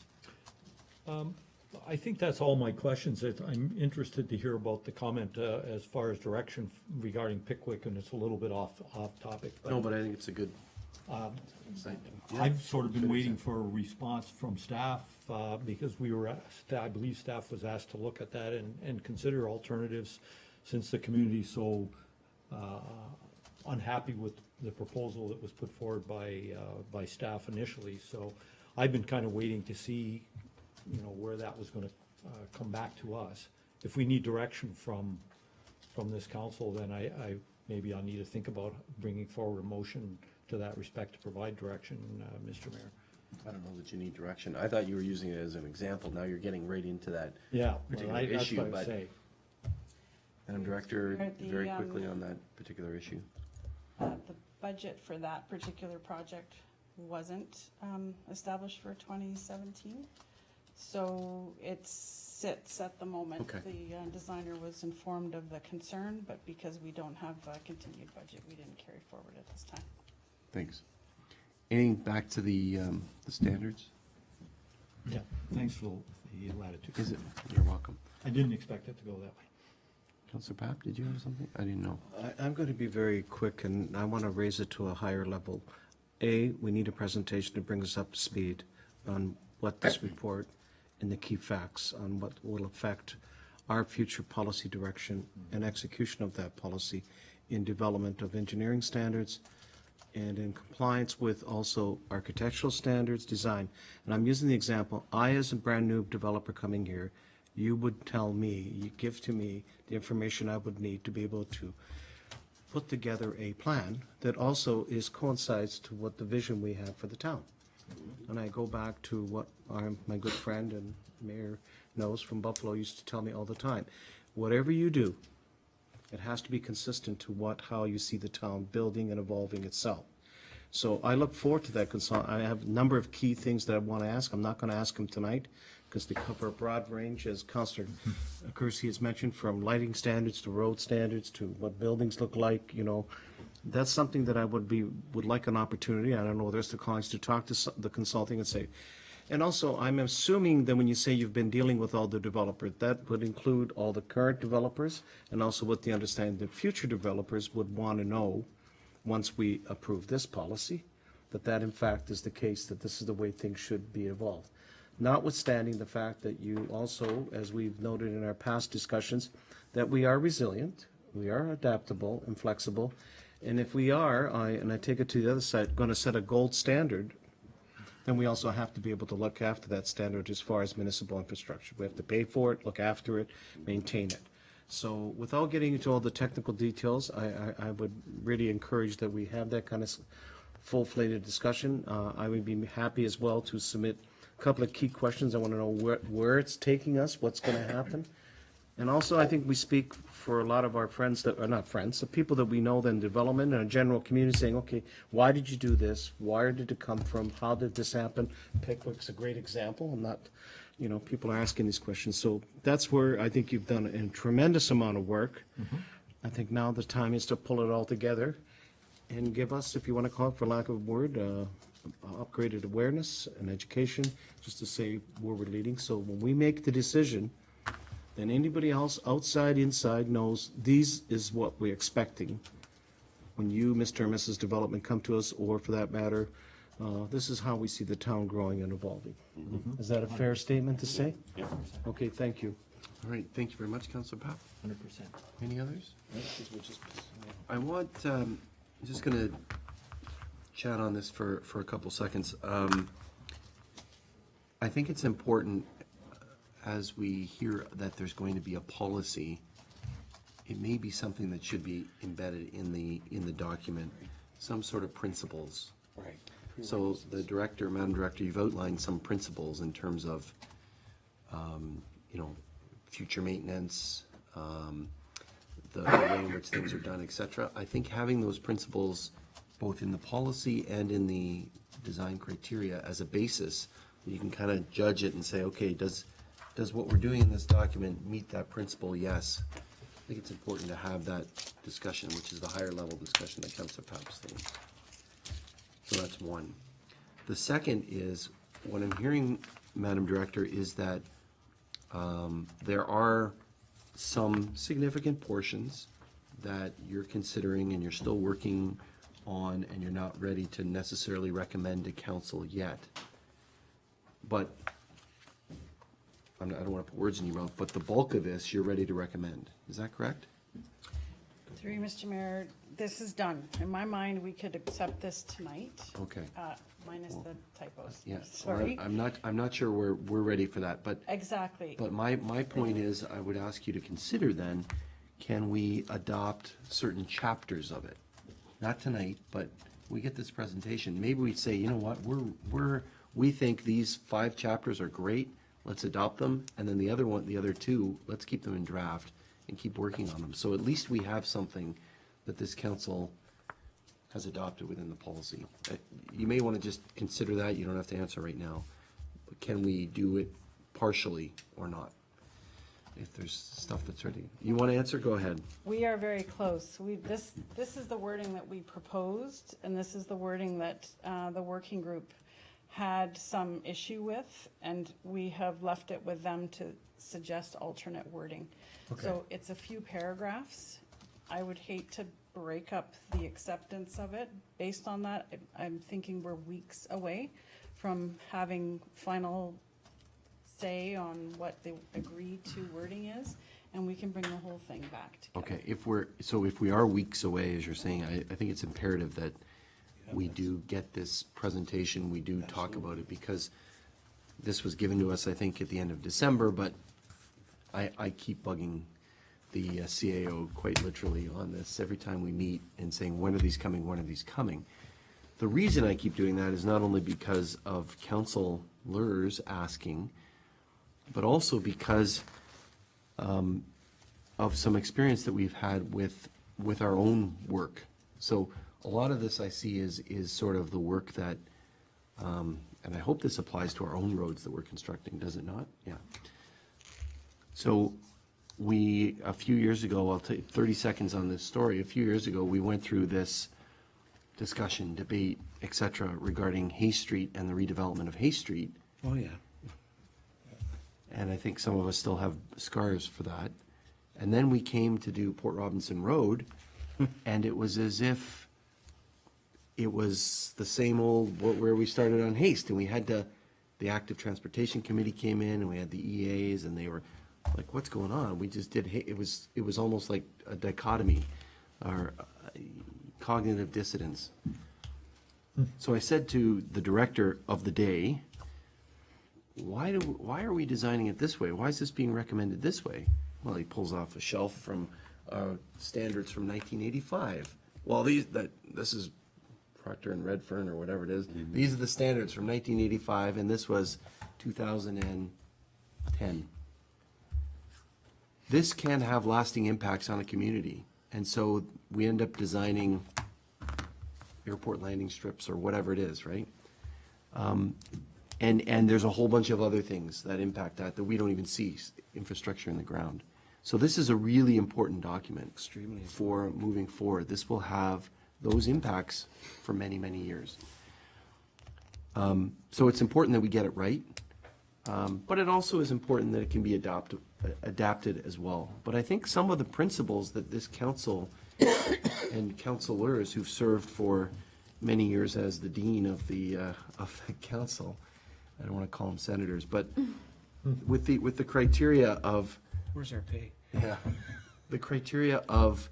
A: I think that's all my questions. I'm interested to hear about the comment as far as direction regarding Pickwick, and it's a little bit off topic.
B: No, but I think it's a good insight.
A: I've sort of been waiting for a response from staff because we were asked, I believe staff was asked to look at that and consider alternatives, since the community's so unhappy with the proposal that was put forward by staff initially. So I've been kind of waiting to see, you know, where that was going to come back to us. If we need direction from this council, then maybe I'll need to think about bringing forward a motion to that respect to provide direction, Mr. Mayor.
B: I don't know that you need direction. I thought you were using it as an example. Now you're getting right into that
A: Yeah,
B: particular
A: that's
B: issue.
A: what I
B: But
A: say.
B: Madam Director,
G: The,
B: very quickly on that particular issue.
G: The budget for that particular project wasn't established for 2017, so it sits at the moment.
B: Okay.
G: The designer was informed of the concern, but because we don't have a continued budget, we didn't carry forward at this time.
B: Thanks. Anything back to the standards?
A: Yeah, thanks for the latitude.
B: Is it? You're welcome.
A: I didn't expect it to go that way.
B: Councilor Papp, did you have something? I didn't know.
F: I'm going to be very quick, and I want to raise it to a higher level. A, we need a presentation to bring us up to speed on what this report and the key facts on what will affect our future policy direction and execution of that policy in development of engineering standards and in compliance with also architectural standards, design. And I'm using the example, I as a brand new developer coming here, you would tell me, you give to me the information I would need to be able to put together a plan that also coincides to what the vision we have for the town. And I go back to what my good friend and Mayor knows from Buffalo used to tell me all the time. Whatever you do, it has to be consistent to how you see the town building and evolving itself. So I look forward to that I have a number of key things that I want to ask. I'm not going to ask them tonight because they cover a broad range, as Councillor Kersey has mentioned, from lighting standards to road standards to what buildings look like, That's something that I would like an opportunity, I don't know whether it's the college, to talk to the consulting and say. And also, I'm assuming that when you say you've been dealing with all the developers, that would include all the current developers and also with the understanding that future developers would want to know, once we approve this policy, that in fact is the case, that this is the way things should be evolved. Notwithstanding the fact that you also, as we've noted in our past discussions, that we are resilient, we are adaptable and flexible, and if we are, and I take it to the other side, going to set a gold standard, then we also have to be able to look after that standard as far as municipal infrastructure. We have to pay for it, look after it, maintain it. So without getting into all the technical details, I would really encourage that we have that kind of full-fledged discussion. I would be happy as well to submit a couple of key questions. I want to know where it's taking us, what's going to happen. And also, I think we speak for a lot of our friends that are not friends, the people that we know in development and a general community saying, okay, why did you do this? Where did it come from? How did this happen? Pickwick's a great example. I'm not, people are asking these questions. So that's where I think you've done a tremendous amount of work. I think now the time is to pull it all together and give us, if you want to call it for lack of a word, upgraded awareness and education, just to say where we're leading. So when we make the decision, then anybody else outside, inside knows these is what we're expecting. When you, Mr. and Mrs. Development, come to us, or for that matter, this is how we see the town growing and evolving. Is that a fair statement to say?
J: Yeah.
F: Okay, thank you.
B: All right, thank you very much, Councillor Papp.
A: 100%.
B: Any others? I want, I'm just going to chat on this for a couple seconds. I think it's important, as we hear that there's going to be a policy, it may be something that should be embedded in the document, some sort of principles.
F: Right.
B: So the director, Madam Director, you've outlined some principles in terms of, future maintenance, the way in which things are done, et cetera. I think having those principles both in the policy and in the design criteria as a basis, you can kind of judge it and say, okay, does what we're doing in this document meet that principle? Yes. I think it's important to have that discussion, which is the higher level discussion that Councillor Papp's saying. So that's one. The second is, what I'm hearing, Madam Director, is that there are some significant portions that you're considering and you're still working on and you're not ready to necessarily recommend to council yet. But I don't want to put words in your mouth, but the bulk of this you're ready to recommend. Is that correct?
G: Through you, Mr. Mayor, this is done. In my mind, we could accept this tonight.
B: Okay.
G: Minus the typos.
B: Yeah.
G: Sorry.
B: I'm not sure we're ready for that, but
G: Exactly.
B: But my point is, I would ask you to consider then, can we adopt certain chapters of it? Not tonight, but we get this presentation. Maybe we say, you know what, we think these 5 chapters are great. Let's adopt them, and then the other 2, let's keep them in draft and keep working on them. So at least we have something that this council has adopted within the policy. You may want to just consider that. You don't have to answer right now. But can we do it partially or not? If there's stuff that's ready. You want to answer? Go ahead.
G: We are very close. This is the wording that we proposed, and this is the wording that the working group had some issue with, and we have left it with them to suggest alternate wording.
F: Okay.
G: So it's a few paragraphs. I would hate to break up the acceptance of it. Based on that, I'm thinking we're weeks away from having final say on what the agreed to wording is, and we can bring the whole thing back together.
B: Okay, if we are weeks away, as you're saying, I think it's imperative that we do get this presentation, we do talk about it, because this was given to us, I think, at the end of December, but I keep bugging the CAO quite literally on this every time we meet and saying, when are these coming, when are these coming? The reason I keep doing that is not only because of councilors asking, but also because of some experience that we've had with our own work. So a lot of this I see is sort of the work that, and I hope this applies to our own roads that we're constructing, does it not? Yeah. So a few years ago, I'll take 30 seconds on this story. A few years ago, we went through this discussion, debate, et cetera, regarding Hay Street and the redevelopment of Hay Street.
F: Oh, yeah.
B: And I think some of us still have scars for that. And then we came to do Port Robinson Road, and it was as if it was the same old, where we started on Haste, and we had the Active Transportation Committee came in, and we had the EAs, and they were like, what's going on? We just did, it was almost like a dichotomy, or cognitive dissonance. So I said to the director of the day, why are we designing it this way? Why is this being recommended this way? Well, he pulls off a shelf from standards from 1985. Well, this is Procter and Redfern or whatever it is. These are the standards from 1985, and this was 2010. This can have lasting impacts on a community, and so we end up designing airport landing strips or whatever it is, right? And there's a whole bunch of other things that impact that we don't even see, infrastructure in the ground. So this is a really important document.
F: Extremely
B: for moving forward. This will have those impacts for many, many years. So it's important that we get it right, but it also is important that it can be adapted as well. But I think some of the principles that this council and councilors who've served for many years as the dean of the council, I don't want to call them senators, but with the criteria of,
F: Where's our pay?
B: yeah, the criteria of,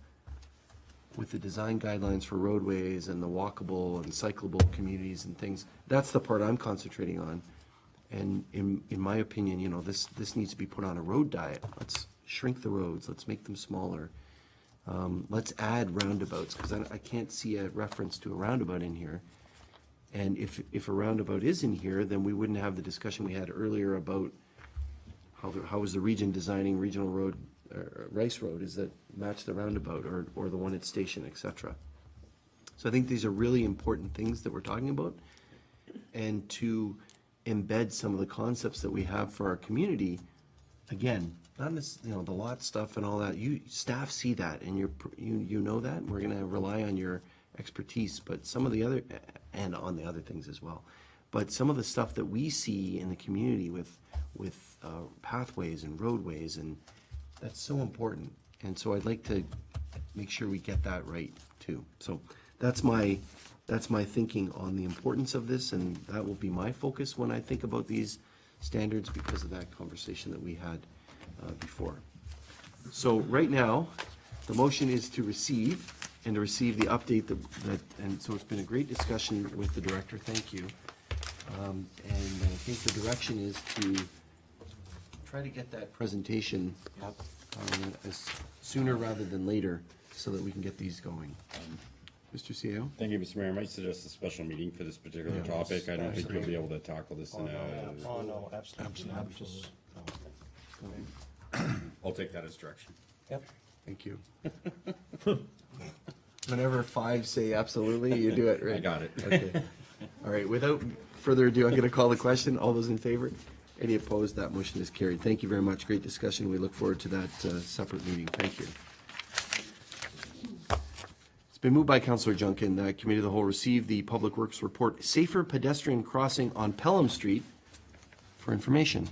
B: with the design guidelines for roadways and the walkable and cyclable communities and things, that's the part I'm concentrating on. And in my opinion, you know, this needs to be put on a road diet. Let's shrink the roads, let's make them smaller. Let's add roundabouts, because I can't see a reference to a roundabout in here. And if a roundabout is in here, then we wouldn't have the discussion we had earlier about how is the region designing regional road, Rice Road, is that match the roundabout or the one at Station, et cetera. So I think these are really important things that we're talking about, and to embed some of the concepts that we have for our community, again, not necessarily, the lot stuff and all that, staff see that, and you know that, and we're gonna rely on your expertise, but some of the other, and on the other things as well, but some of the stuff that we see in the community with pathways and roadways, and that's so important, and so I'd like to make sure we get that right too. So that's my thinking on the importance of this, and that will be my focus when I think about these standards, because of that conversation that we had before. So right now, the motion is to receive the update and so it's been a great discussion with the director, thank you. And I think the direction is to try to get that presentation up as sooner rather than later, so that we can get these going. Mr. CEO?
J: Thank you, Mr. Mayor. I might suggest a special meeting for this particular topic. I don't think we'll be able to tackle this in a,
F: Oh, no, absolutely.
J: I'll take that as direction.
F: Yep.
B: Thank you. Whenever five say absolutely, you do it, right?
J: I got it.
B: Okay. All right, without further ado, I'm going to call the question. All those in favor? Any opposed? That motion is carried. Thank you very much. Great discussion. We look forward to that separate meeting. Thank you. It's been moved by Councillor Junkin that Committee of the Whole receive the Public Works Report, Safer Pedestrian Crossing on Pelham Street, for information.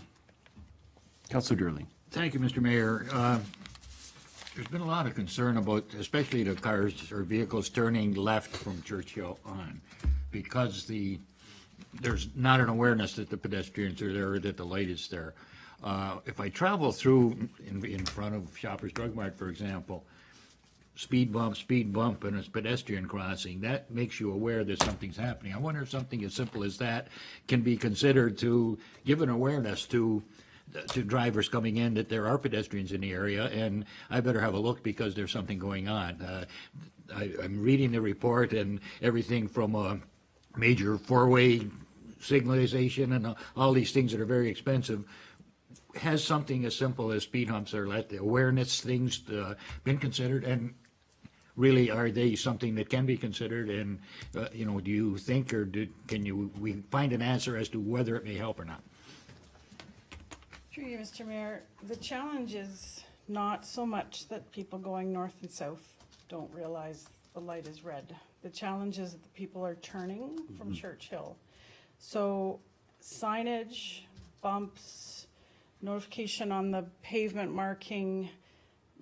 B: Councillor Durley.
D: Thank you, Mr. Mayor. There's been a lot of concern about, especially the cars or vehicles turning left from Churchill on, because the there's not an awareness that the pedestrians are there or that the light is there. If I travel through in front of Shoppers Drug Mart, for example, speed bump, and it's pedestrian crossing, that makes you aware that something's happening. I wonder if something as simple as that can be considered to give an awareness to drivers coming in that there are pedestrians in the area, and I better have a look because there's something going on. I'm reading the report, and everything from a major four-way signalization and all these things that are very expensive has something as simple as speed humps or let the awareness things been considered, and really are they something that can be considered, and do you think, or can we find an answer as to whether it may help or not?
G: Through you, Mr. Mayor, the challenge is not so much that people going north and south don't realize the light is red. The challenge is that the people are turning from Churchill. So signage, bumps, notification on the pavement marking,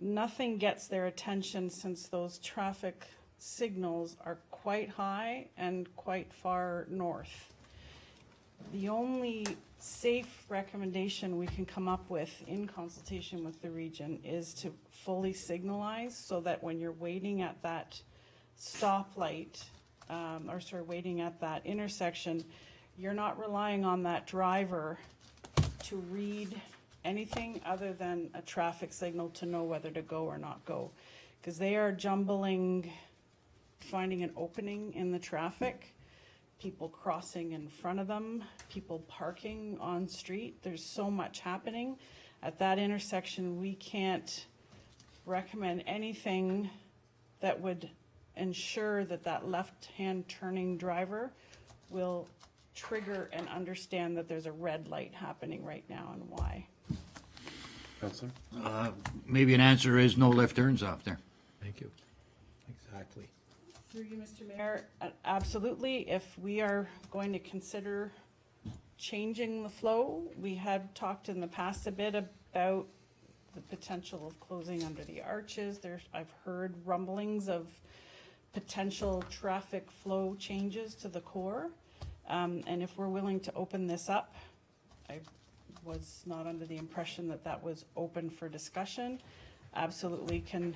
G: nothing gets their attention since those traffic signals are quite high and quite far north. The only safe recommendation we can come up with in consultation with the region is to fully signalize so that when you're waiting at that stoplight, waiting at that intersection, you're not relying on that driver to read anything other than a traffic signal to know whether to go or not go. Because they are jumbling, finding an opening in the traffic, people crossing in front of them, people parking on street. There's so much happening. At that intersection, we can't recommend anything that would ensure that that left-hand turning driver will trigger and understand that there's a red light happening right now and why.
B: Councillor?
D: Maybe an answer is no left turns off there.
A: Thank you. Exactly.
G: Through you, Mr. Mayor, absolutely. If we are going to consider changing the flow, we had talked in the past a bit about the potential of closing under the arches. I've heard rumblings of potential traffic flow changes to the core. And if we're willing to open this up, I was not under the impression that that was open for discussion, absolutely can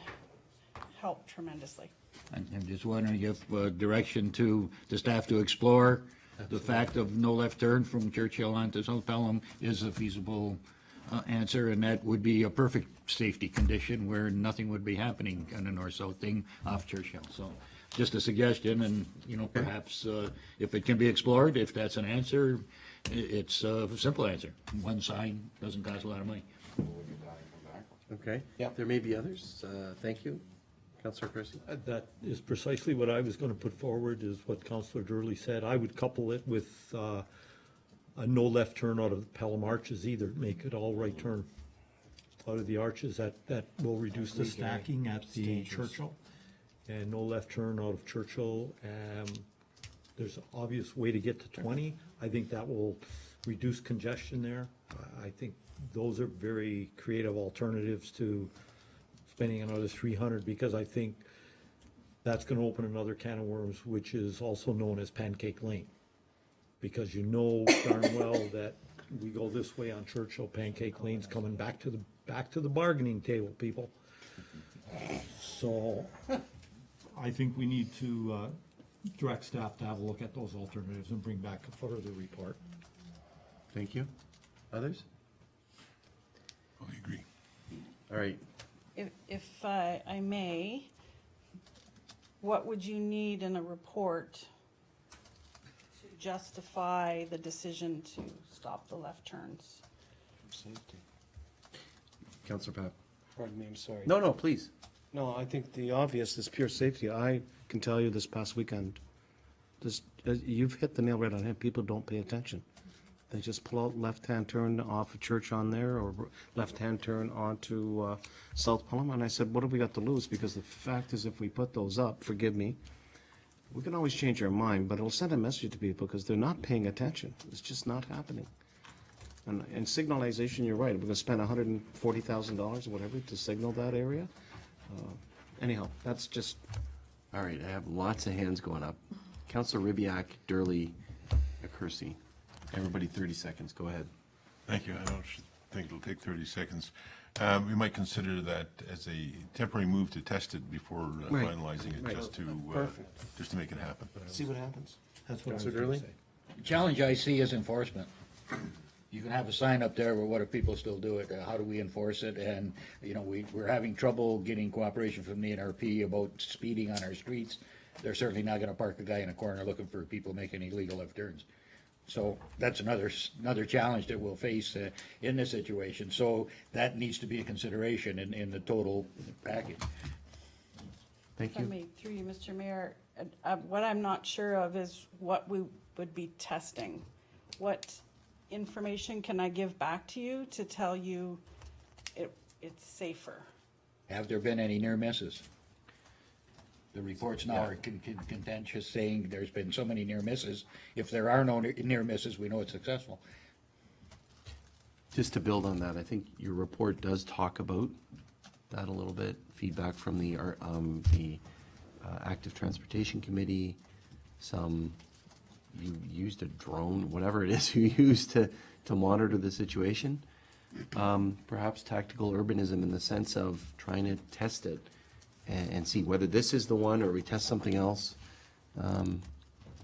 G: help tremendously.
D: I'm just wondering if direction to the staff to explore the fact of no left turn from Churchill onto South Pelham is a feasible answer, and that would be a perfect safety condition where nothing would be happening on the north-south thing off Churchill. So just a suggestion, and perhaps if it can be explored, if that's an answer, it's a simple answer. One sign doesn't cost a lot of money.
B: Okay. Yeah. There may be others. Thank you. Councillor Christie?
A: That is precisely what I was going to put forward, is what Councillor Durley said. I would couple it with a no left turn out of the Pelham arches either. Make it all right turn out of the arches. That will reduce the stacking at the Churchill. And no left turn out of Churchill. There's an obvious way to get to 20. I think that will reduce congestion there. I think those are very creative alternatives to spending another 300, because I think that's going to open another can of worms, which is also known as Pancake Lane. Because you know darn well that we go this way on Churchill, Pancake Lane's coming back to the bargaining table, people. So I think we need to direct staff to have a look at those alternatives and bring back a further report.
B: Thank you. Others?
C: I agree.
B: All right.
G: If I may, what would you need in a report to justify the decision to stop the left turns?
F: Safety.
B: Councillor Papp?
F: Pardon me, I'm sorry.
B: No, please.
F: No, I think the obvious is pure safety. I can tell you this past weekend, you've hit the nail right on the head. People don't pay attention. They just pull out left-hand turn off of Church on there, or left-hand turn onto South Pelham. And I said, what have we got to lose? Because the fact is, if we put those up, forgive me, we can always change our mind, but it'll send a message to people because they're not paying attention. It's just not happening. And signalization, you're right. We're going to spend $140,000 or whatever to signal that area. Anyhow, that's just.
B: All right, I have lots of hands going up. Councillor Ribiak, Durley, Kersey. Everybody 30 seconds, go ahead.
C: Thank you. I don't think it'll take 30 seconds. We might consider that as a temporary move to test it before
B: Right.
C: finalizing it,
F: Right.
C: just to make it happen.
B: See what happens.
A: That's what I was gonna say.
D: Challenge I see is enforcement. You can have a sign up there, but what if people still do it? How do we enforce it? And, you know, we're having trouble getting cooperation from the NRP about speeding on our streets. They're certainly not gonna park a guy in a corner looking for people making illegal left turns. So that's another challenge that we'll face in this situation. So that needs to be a consideration in the total package.
B: Thank
G: If I
B: you.
G: may, through you, Mr. Mayor, what I'm not sure of is what we would be testing. What information can I give back to you to tell you it's safer?
D: Have there been any near misses? The reports now are contentious, saying there's been so many near misses. If there are no near misses, we know it's successful.
B: Just to build on that, I think your report does talk about that a little bit. Feedback from the Active Transportation Committee. You used a drone, whatever it is you used to monitor the situation. Perhaps tactical urbanism in the sense of trying to test it and see whether this is the one or we test something else.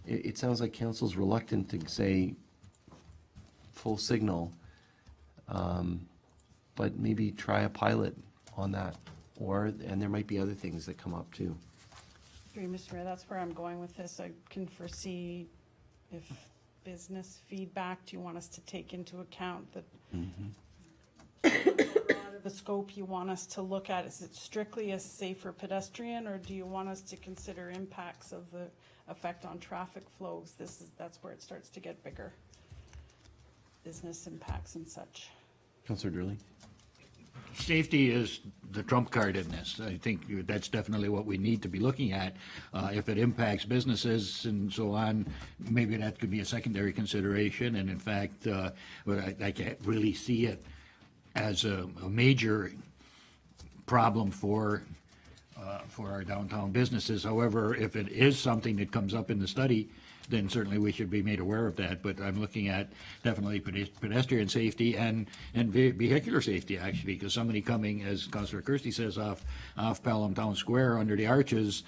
B: It sounds like council's reluctant to say full signal, but maybe try a pilot on that, and there might be other things that come up too.
G: Through you, Mr. Mayor, that's where I'm going with this. I can foresee if business feedback, do you want us to take into account that the scope you want us to look at? Is it strictly a safer pedestrian, or do you want us to consider impacts of the effect on traffic flows? That's where it starts to get bigger. Business impacts and such.
B: Councillor Durley?
D: Safety is the trump card in this. I think that's definitely what we need to be looking at. If it impacts businesses and so on, maybe that could be a secondary consideration. And in fact, but I can't really see it as a major problem for our downtown businesses. However, if it is something that comes up in the study, then certainly we should be made aware of that. But I'm looking at definitely pedestrian safety and vehicular safety, actually, because somebody coming, as Councillor Kirsty says, off Pelham Town Square under the arches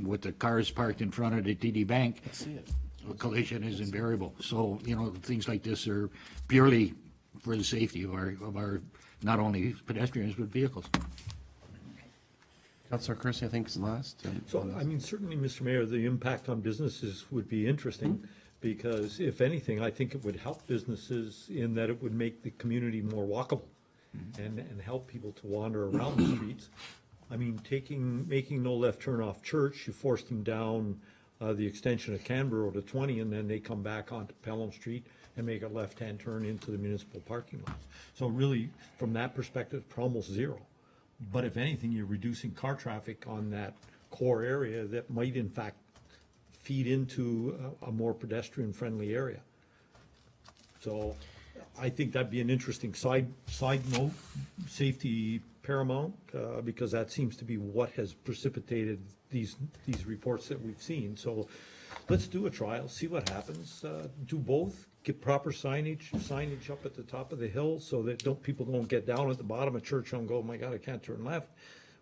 D: with the cars parked in front of the TD Bank, a collision is invariable. So, you know, things like this are purely for the safety of our not only pedestrians, but vehicles.
B: Councillor Kersey, I think, is last.
A: So, I mean, certainly, Mr. Mayor, the impact on businesses would be interesting, because if anything, I think it would help businesses in that it would make the community more walkable and help people to wander around the streets. I mean, making no left turn off Church, you force them down the extension of Canberra to 20, and then they come back onto Pelham Street and make a left-hand turn into the municipal parking lot. So really, from that perspective, it's almost zero. But if anything, you're reducing car traffic on that core area that might in fact feed into a more pedestrian-friendly area. So I think that'd be an interesting side note, safety paramount, because that seems to be what has precipitated these reports that we've seen. So let's do a trial, see what happens, do both. Get proper signage up at the top of the hill so that people don't get down at the bottom of Churchill and go, oh my God, I can't turn left.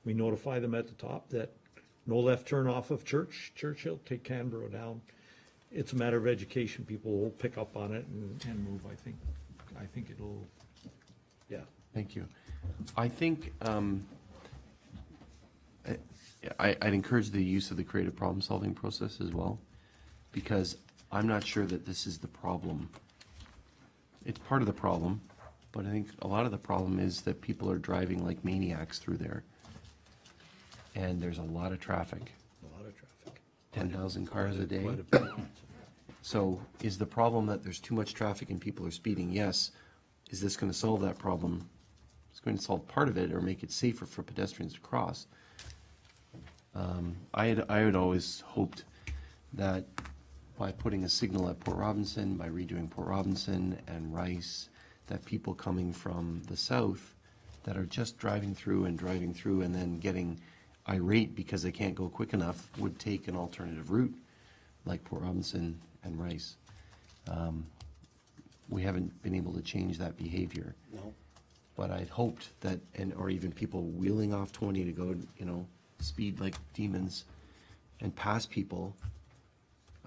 A: We notify them at the top that no left turn off of Churchill, take Canberra down. It's a matter of education. People will pick up on it and move, I think. I think it'll, yeah.
B: Thank you. I think I'd encourage the use of the creative problem-solving process as well, because I'm not sure that this is the problem. It's part of the problem, but I think a lot of the problem is that people are driving like maniacs through there. And there's a lot of traffic.
A: A lot of traffic.
B: 10,000 cars a day.
A: Quite a bit.
B: So is the problem that there's too much traffic and people are speeding? Yes. Is this going to solve that problem? It's going to solve part of it or make it safer for pedestrians to cross. I had always hoped that by putting a signal at Port Robinson, by redoing Port Robinson and Rice, that people coming from the south that are just driving through and then getting irate because they can't go quick enough would take an alternative route like Port Robinson and Rice. we haven't been able to change that behavior.
F: No.
B: But I'd hoped that, or even people wheeling off 20 to go, speed like demons and pass people,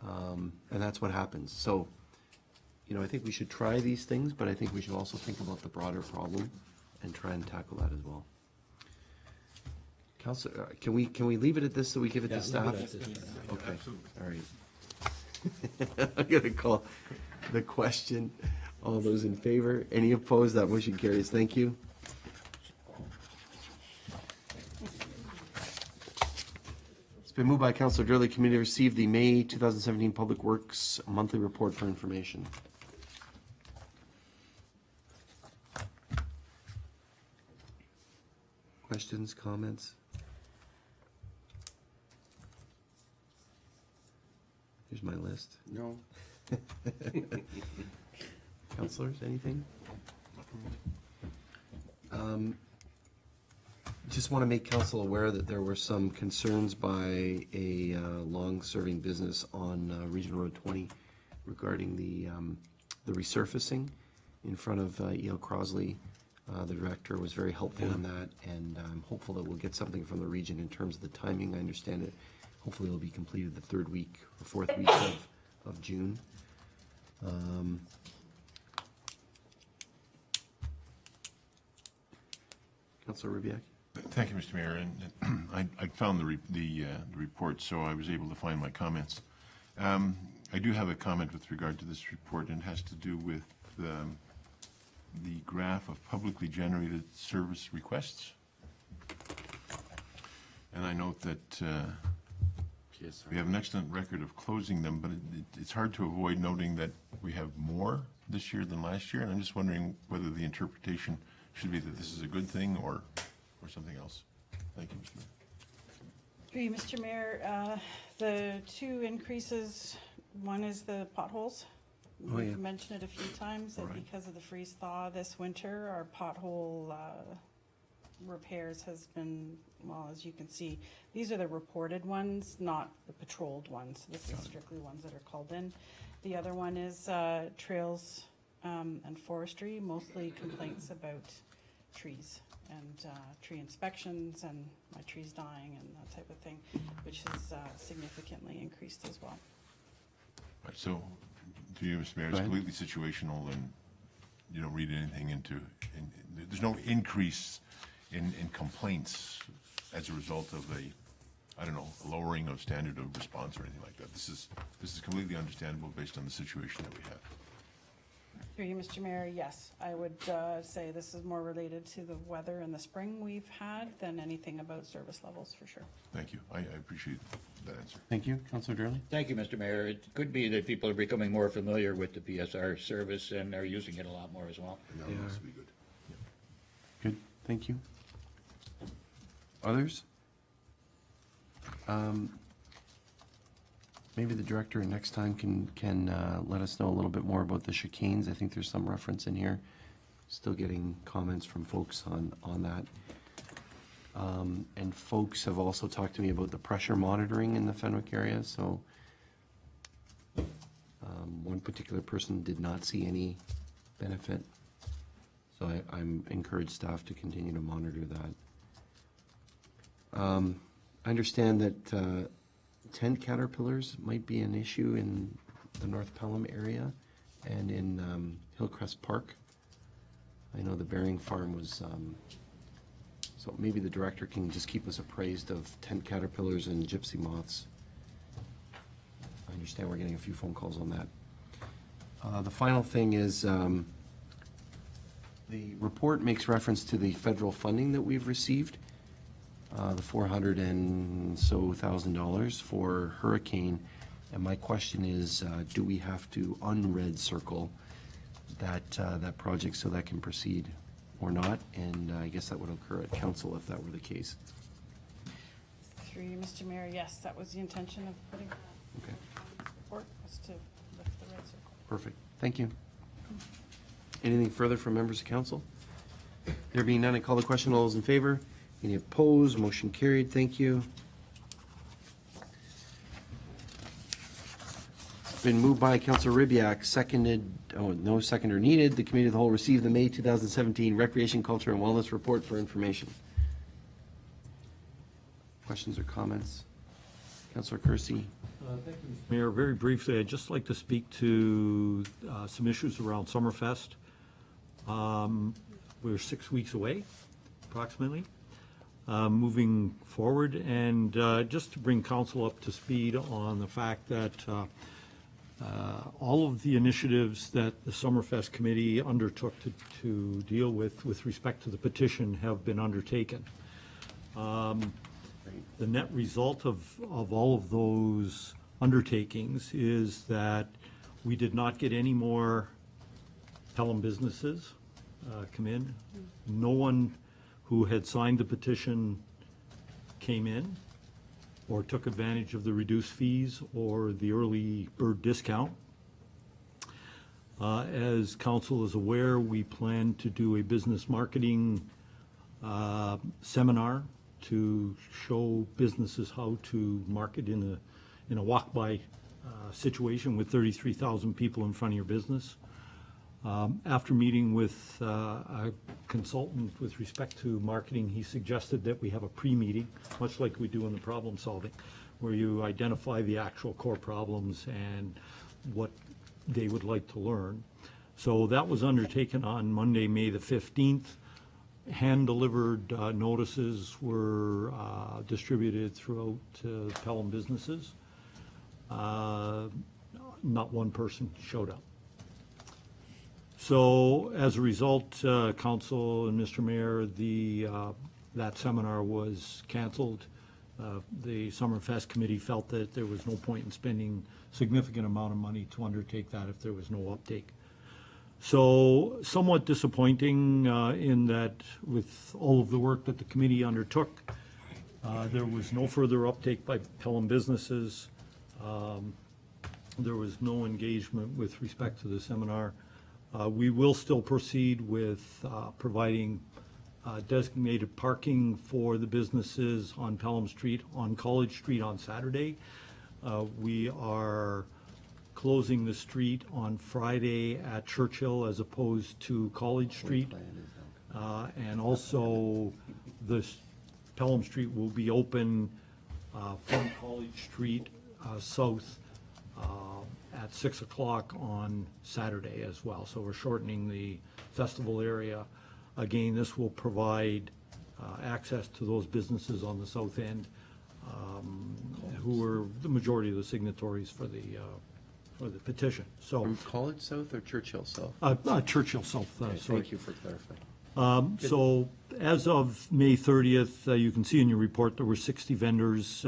B: and that's what happens. So, I think we should try these things, but I think we should also think about the broader problem and try and tackle that as well. Counselor, can we leave it at this so we give it to staff? Okay, all right. I'm gonna call the question. All those in favor? Any opposed? That motion carries. Thank you. It's been moved by Councilor Durley, committee to receive the May 2017 Public Works Monthly Report for information. Questions, comments? Here's my list.
F: No.
B: Councilors, anything? Just want to make council aware that there were some concerns by a long-serving business on Regional Road 20 regarding the resurfacing in front of E.L. Crosley. The director was very helpful in that, and I'm hopeful that we'll get something from the region in terms of the timing. I understand it. Hopefully it'll be completed the third week or fourth week of June. Councilor Rubiak?
C: Thank you, Mr. Mayor, and I found the report, so I was able to find my comments. I do have a comment with regard to this report, and it has to do with the graph of publicly generated service requests. And I note that we have an excellent record of closing them, but it's hard to avoid noting that we have more this year than last year, and I'm just wondering whether the interpretation should be that this is a good thing or something else. Thank you, Mr. Mayor.
G: Through you, Mr. Mayor, the two increases, one is the potholes.
B: Oh, yeah.
G: We've mentioned it a few times, that
C: Right.
G: because of the freeze thaw this winter, our pothole repairs has been, well, as you can see, these are the reported ones, not the patrolled ones. This is strictly ones that are called in. The other one is trails and forestry, mostly complaints about trees and tree inspections and my trees dying and that type of thing, which has significantly increased as well.
C: Right, so, to you, Mr. Mayor,
B: Go
C: it's
B: ahead.
C: completely situational, and you don't read anything into, there's no increase in complaints as a result of a lowering of standard of response or anything like that. This is completely understandable based on the situation that we have.
G: Through you, Mr. Mayor, yes, I would say this is more related to the weather in the spring we've had than anything about service levels, for sure.
C: Thank you. I appreciate that answer.
B: Thank you. Councilor Durley?
D: Thank you, Mr. Mayor. It could be that people are becoming more familiar with the PSR service and are using it a lot more as well.
C: No,
B: Yeah.
C: this will be good.
B: Good, thank you. Others? Maybe the director next time can let us know a little bit more about the chicanes. I think there's some reference in here. Still getting comments from folks on that. And folks have also talked to me about the pressure monitoring in the Fenwick area, so one particular person did not see any benefit. So I'm encouraged staff to continue to monitor that. I understand that tent caterpillars might be an issue in the North Pelham area and in Hillcrest Park. I know the Bering Farm was, so maybe the director can just keep us appraised of tent caterpillars and gypsy moths. I understand we're getting a few phone calls on that. The final thing is, the report makes reference to the federal funding that we've received, the $400 and so thousand for hurricane. And my question is, do we have to unred circle that project so that can proceed or not? And I guess that would occur at council if that were the case.
G: Through you, Mr. Mayor, yes, that was the intention of putting that
B: Okay,
G: report, was to lift the red circle.
B: perfect. Thank you. Anything further from members of council? There being none, I call the question. All those in favor? Any opposed? Motion carried. Thank you. Been moved by Councilor Ribbiak, seconded, no seconder needed. The Committee of the Whole received the May 2017 Recreation, Culture, and Wellness Report for information. Questions or comments? Councilor Kersey?
A: Thank you, Mr. Mayor. Very briefly, I'd just like to speak to some issues around Summerfest. We're 6 weeks away, approximately, moving forward. And just to bring council up to speed on the fact that all of the initiatives that the Summerfest Committee undertook to deal with respect to the petition have been undertaken. The net result of all of those undertakings is that we did not get any more Pelham businesses come in. No one who had signed the petition came in or took advantage of the reduced fees or the early bird discount. As council is aware, we plan to do a business marketing seminar to show businesses how to market in a walk-by situation with 33,000 people in front of your business. After meeting with a consultant with respect to marketing, he suggested that we have a pre-meeting, much like we do in the problem solving, where you identify the actual core problems and what they would like to learn. So that was undertaken on Monday, May the 15th. Hand-delivered notices were distributed throughout Pelham businesses. Not one person showed up. So as a result, Council and Mr. Mayor, that seminar was canceled. The Summerfest Committee felt that there was no point in spending significant amount of money to undertake that if there was no uptake. So somewhat disappointing in that with all of the work that the committee undertook, there was no further uptake by Pelham businesses. There was no engagement with respect to the seminar. We will still proceed with providing designated parking for the businesses on Pelham Street, on College Street on Saturday. We are closing the street on Friday at Churchill as opposed to College Street. And also, Pelham Street will be open from College Street south at 6 o'clock on Saturday as well. So we're shortening the festival area. Again, this will provide access to those businesses on the south end who were the majority of the signatories for the petition. So
B: From College South or Churchill South?
A: Churchill South, sorry.
B: Thank you for clarifying.
A: So as of May 30th, you can see in your report there were 60 vendors.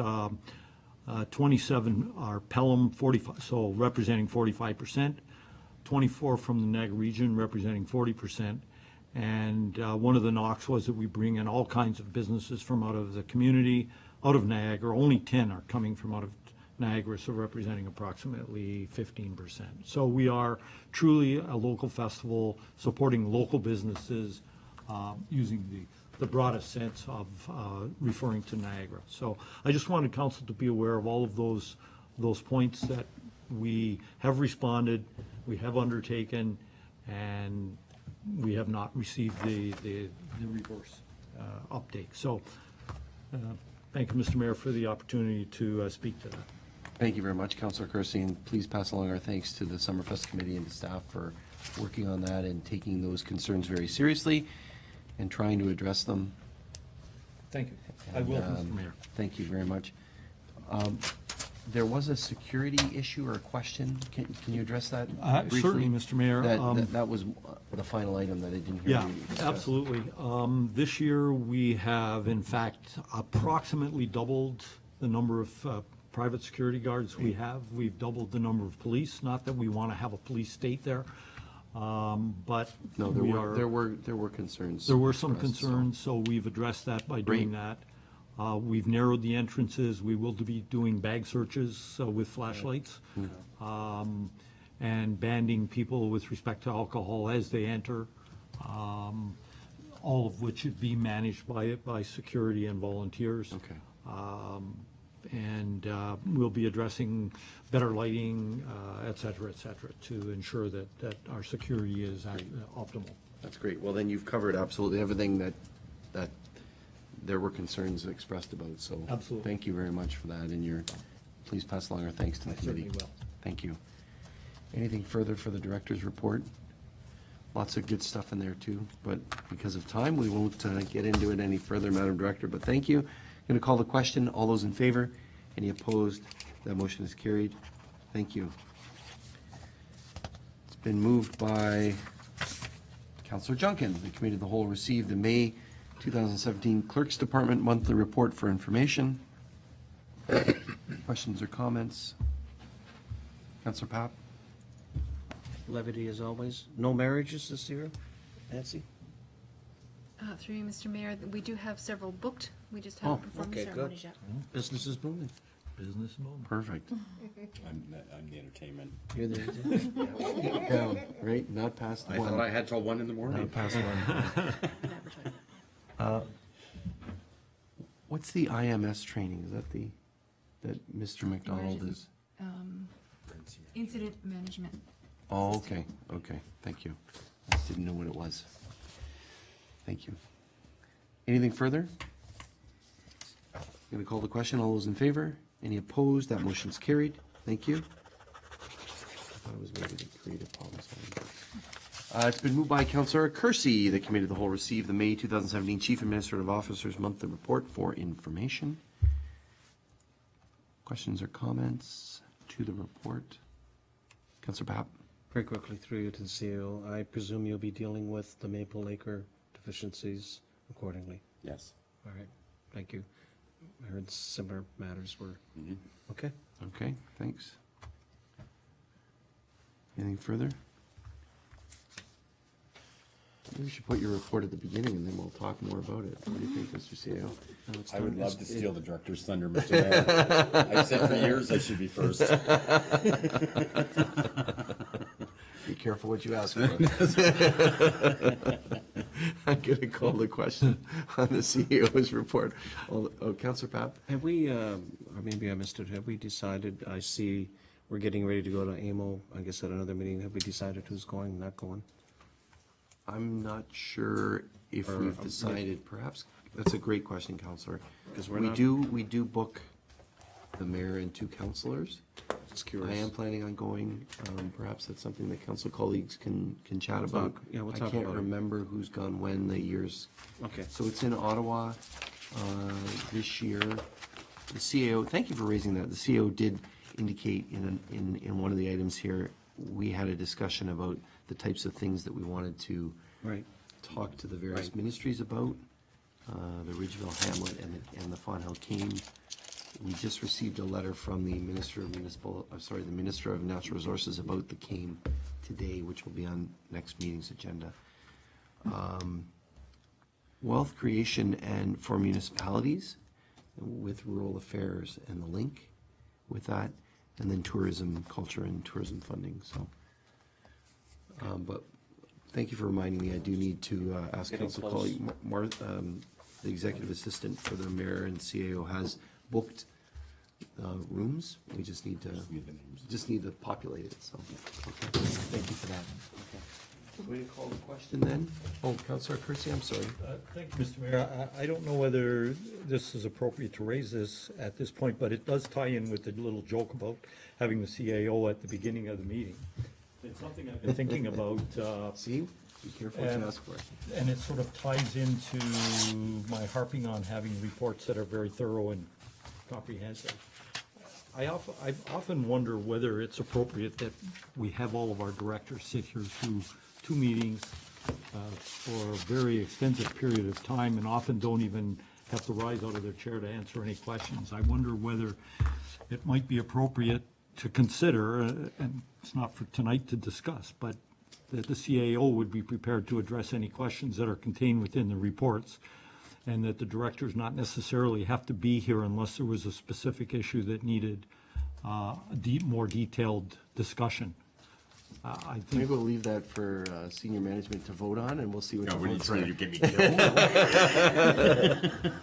A: 27 are Pelham, 45, so representing 45%, 24 from the Niagara region representing 40%. And one of the knocks was that we bring in all kinds of businesses from out of the community, out of Niagara. Only 10 are coming from out of Niagara, so representing approximately 15%. So we are truly a local festival supporting local businesses using the broadest sense of referring to Niagara. So I just wanted council to be aware of all of those points that we have responded, we have undertaken, and we have not received the reverse uptake. So thank you, Mr. Mayor, for the opportunity to speak to that.
B: Thank you very much, Councilor Kersey, and please pass along our thanks to the Summerfest Committee and the staff for working on that and taking those concerns very seriously and trying to address them.
A: Thank you. I will, Mr. Mayor.
B: Thank you very much. There was a security issue or a question. Can you address that briefly?
A: Certainly, Mr. Mayor.
B: That was the final item that I didn't hear
A: Yeah,
B: you discuss.
A: absolutely. This year, we have, in fact, approximately doubled the number of private security guards we have. We've doubled the number of police, not that we want to have a police state there, but
B: No,
A: we are.
B: there were concerns.
A: There were some
B: expressed, so-
A: concerns, so we've addressed that by doing
B: Great.
A: that. We've narrowed the entrances. We will be doing bag searches with flashlights and banding people with respect to alcohol as they enter, all of which should be managed by security and volunteers.
B: Okay.
A: And we'll be addressing better lighting, et cetera, to ensure that our security is optimal.
B: That's great. Well, then you've covered absolutely everything that there were concerns expressed about, so.
A: Absolutely.
B: Thank you very much for that, and please pass along our thanks to the
A: I
B: committee.
A: certainly will.
B: Thank you. Anything further for the director's report? Lots of good stuff in there too, but because of time, we won't get into it any further, Madam Director, but thank you. Going to call the question. All those in favor? Any opposed? That motion is carried. Thank you. It's been moved by Councillor Junkin. The Committee of the Whole received the May 2017 Clerks Department Monthly Report for information. Questions or comments? Councillor Papp?
F: Levity as always. No marriages this year, Nancy?
K: Through you, Mr. Mayor, we do have several booked. We just
F: Oh,
K: haven't performed
F: okay,
K: the
F: good.
K: ceremonies yet.
F: Business is booming.
A: Business moment.
B: Perfect.
J: I'm the entertainment.
F: You're there.
B: Down, right? Not past
J: I
B: one.
J: thought I had till 1 in the morning.
B: Not past one.
K: Advertise that.
B: What's the IMS training? Is that Mr. McDonald is?
K: Incident management.
B: Oh, okay, okay, thank you. I just didn't know what it was. Thank you. Anything further? Going to call the question. All those in favor? Any opposed? That motion's carried. Thank you. I thought it was maybe the creative problem solving. It's been moved by Councillor Kersey. The Committee of the Whole received the May 2017 Chief Administrative Officer's Monthly Report for information. Questions or comments to the report? Councillor Papp?
F: Very quickly, through you to the CEO, I presume you'll be dealing with the Maple Acre deficiencies accordingly.
J: Yes.
F: All right, thank you. I heard similar matters were, okay?
B: Okay, thanks. Anything further? Maybe we should put your report at the beginning and then we'll talk more about it. What do you think, Mr. CEO?
F: No, it's
J: I
F: done.
J: would love to
F: It's-
J: steal the director's thunder, Mr. Mayor. I've said for years I should be first.
B: Be careful what you ask for. I'm going to call the question on the CEO's report. Councillor Papp?
F: Have we, or maybe I missed it, have we decided, I see we're getting ready to go to AMO, I guess at another meeting, have we decided who's going, not going?
B: I'm not sure if
F: Or,
B: we've decided, perhaps, that's a great question, Councillor.
F: 'Cause we're
B: We
F: not-
B: do book the mayor and 2 councillors.
F: Just
B: I
F: curious.
B: am planning on going. Perhaps that's something that council colleagues can chat about.
F: Yeah, we'll talk
B: I can't
F: about it.
B: remember who's gone when, the years.
F: Okay.
B: So it's in Ottawa this year. The CAO, thank you for raising that. The CAO did indicate in one of the items here, we had a discussion about the types of things that we wanted to
F: Right.
B: talk to the various
F: Right.
B: ministries about, the Ridgeville Hamlet and the Fonthill Cane. We just received a letter from the Minister of the Minister of Natural Resources about the cane today, which will be on next meeting's agenda. Wealth creation and for municipalities with rural affairs and the link with that, and then tourism, culture and tourism funding, so. But thank you for reminding me, I do need to ask
H: Getting
B: council
H: close.
B: colleague, the executive assistant for the mayor and CAO has booked rooms. We just need to, populate it, so. Okay. Thank you for that. Way to call the question then? Oh, Councillor Kersey, I'm sorry.
A: Thank you, Mr. Mayor. I don't know whether this is appropriate to raise this at this point, but it does tie in with the little joke about having the CAO at the beginning of the meeting. It's something I've been thinking about,
B: See, be careful what you
A: And-
B: ask for.
A: and it sort of ties into my harping on having reports that are very thorough and comprehensive. I often wonder whether it's appropriate that we have all of our directors sit here through 2 meetings for a very extensive period of time and often don't even have to rise out of their chair to answer any questions. I wonder whether it might be appropriate to consider, and it's not for tonight to discuss, but that the CAO would be prepared to address any questions that are contained within the reports, and that the directors not necessarily have to be here unless there was a specific issue that needed more detailed discussion. I
B: Maybe
A: think,
B: we'll leave that for senior management to vote on, and we'll see what
J: Yeah,
B: the
J: what are you
B: votes
J: trying
B: are.
J: to get me killed?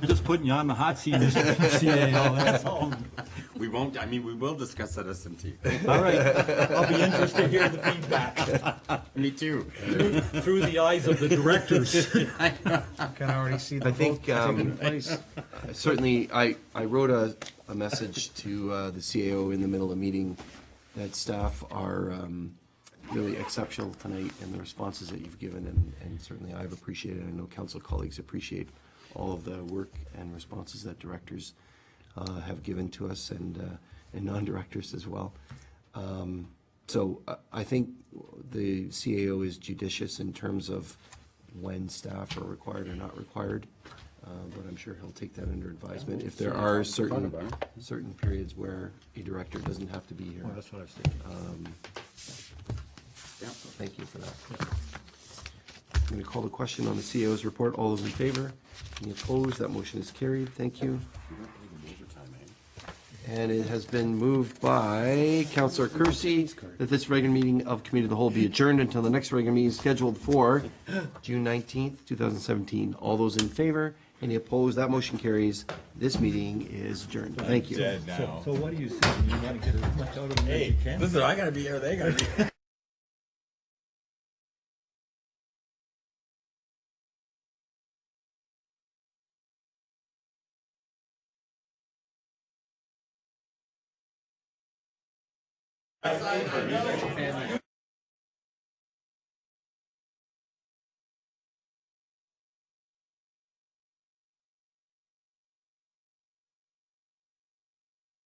A: I'm just putting you on the hot seat, Mr. CAO, that's all.
J: We won't, I mean, we will discuss that SMT.
A: All right, I'll be interested to hear the feedback
J: Me too.
A: through the eyes of the directors.
F: Can already see the
B: I think,
F: vote taking place.
B: certainly, I wrote a message to the CAO in the middle of the meeting that staff are really exceptional tonight in the responses that you've given, and certainly I've appreciated, I know council colleagues appreciate all of the work and responses that directors have given to us, and non-directors as well. So I think the CAO is judicious in terms of when staff are required or not required, but I'm sure he'll take that under advisement. If there are certain periods where a director doesn't have to be here.
A: Well, that's what I was thinking.
B: Thank you for that. I'm going to call the question on the CAO's report. All those in favor? Any opposed? That motion is carried. Thank you. And it has been moved by Councillor Kersey that this regular meeting of Committee of the Whole be adjourned until the next regular meeting scheduled for June 19th, 2017. All those in favor? Any opposed? That motion carries. This meeting is adjourned. Thank you.
J: Dead now.
A: So what do you say? You want to get as much out of them as you can?
J: Listen, I gotta be here, they gotta be.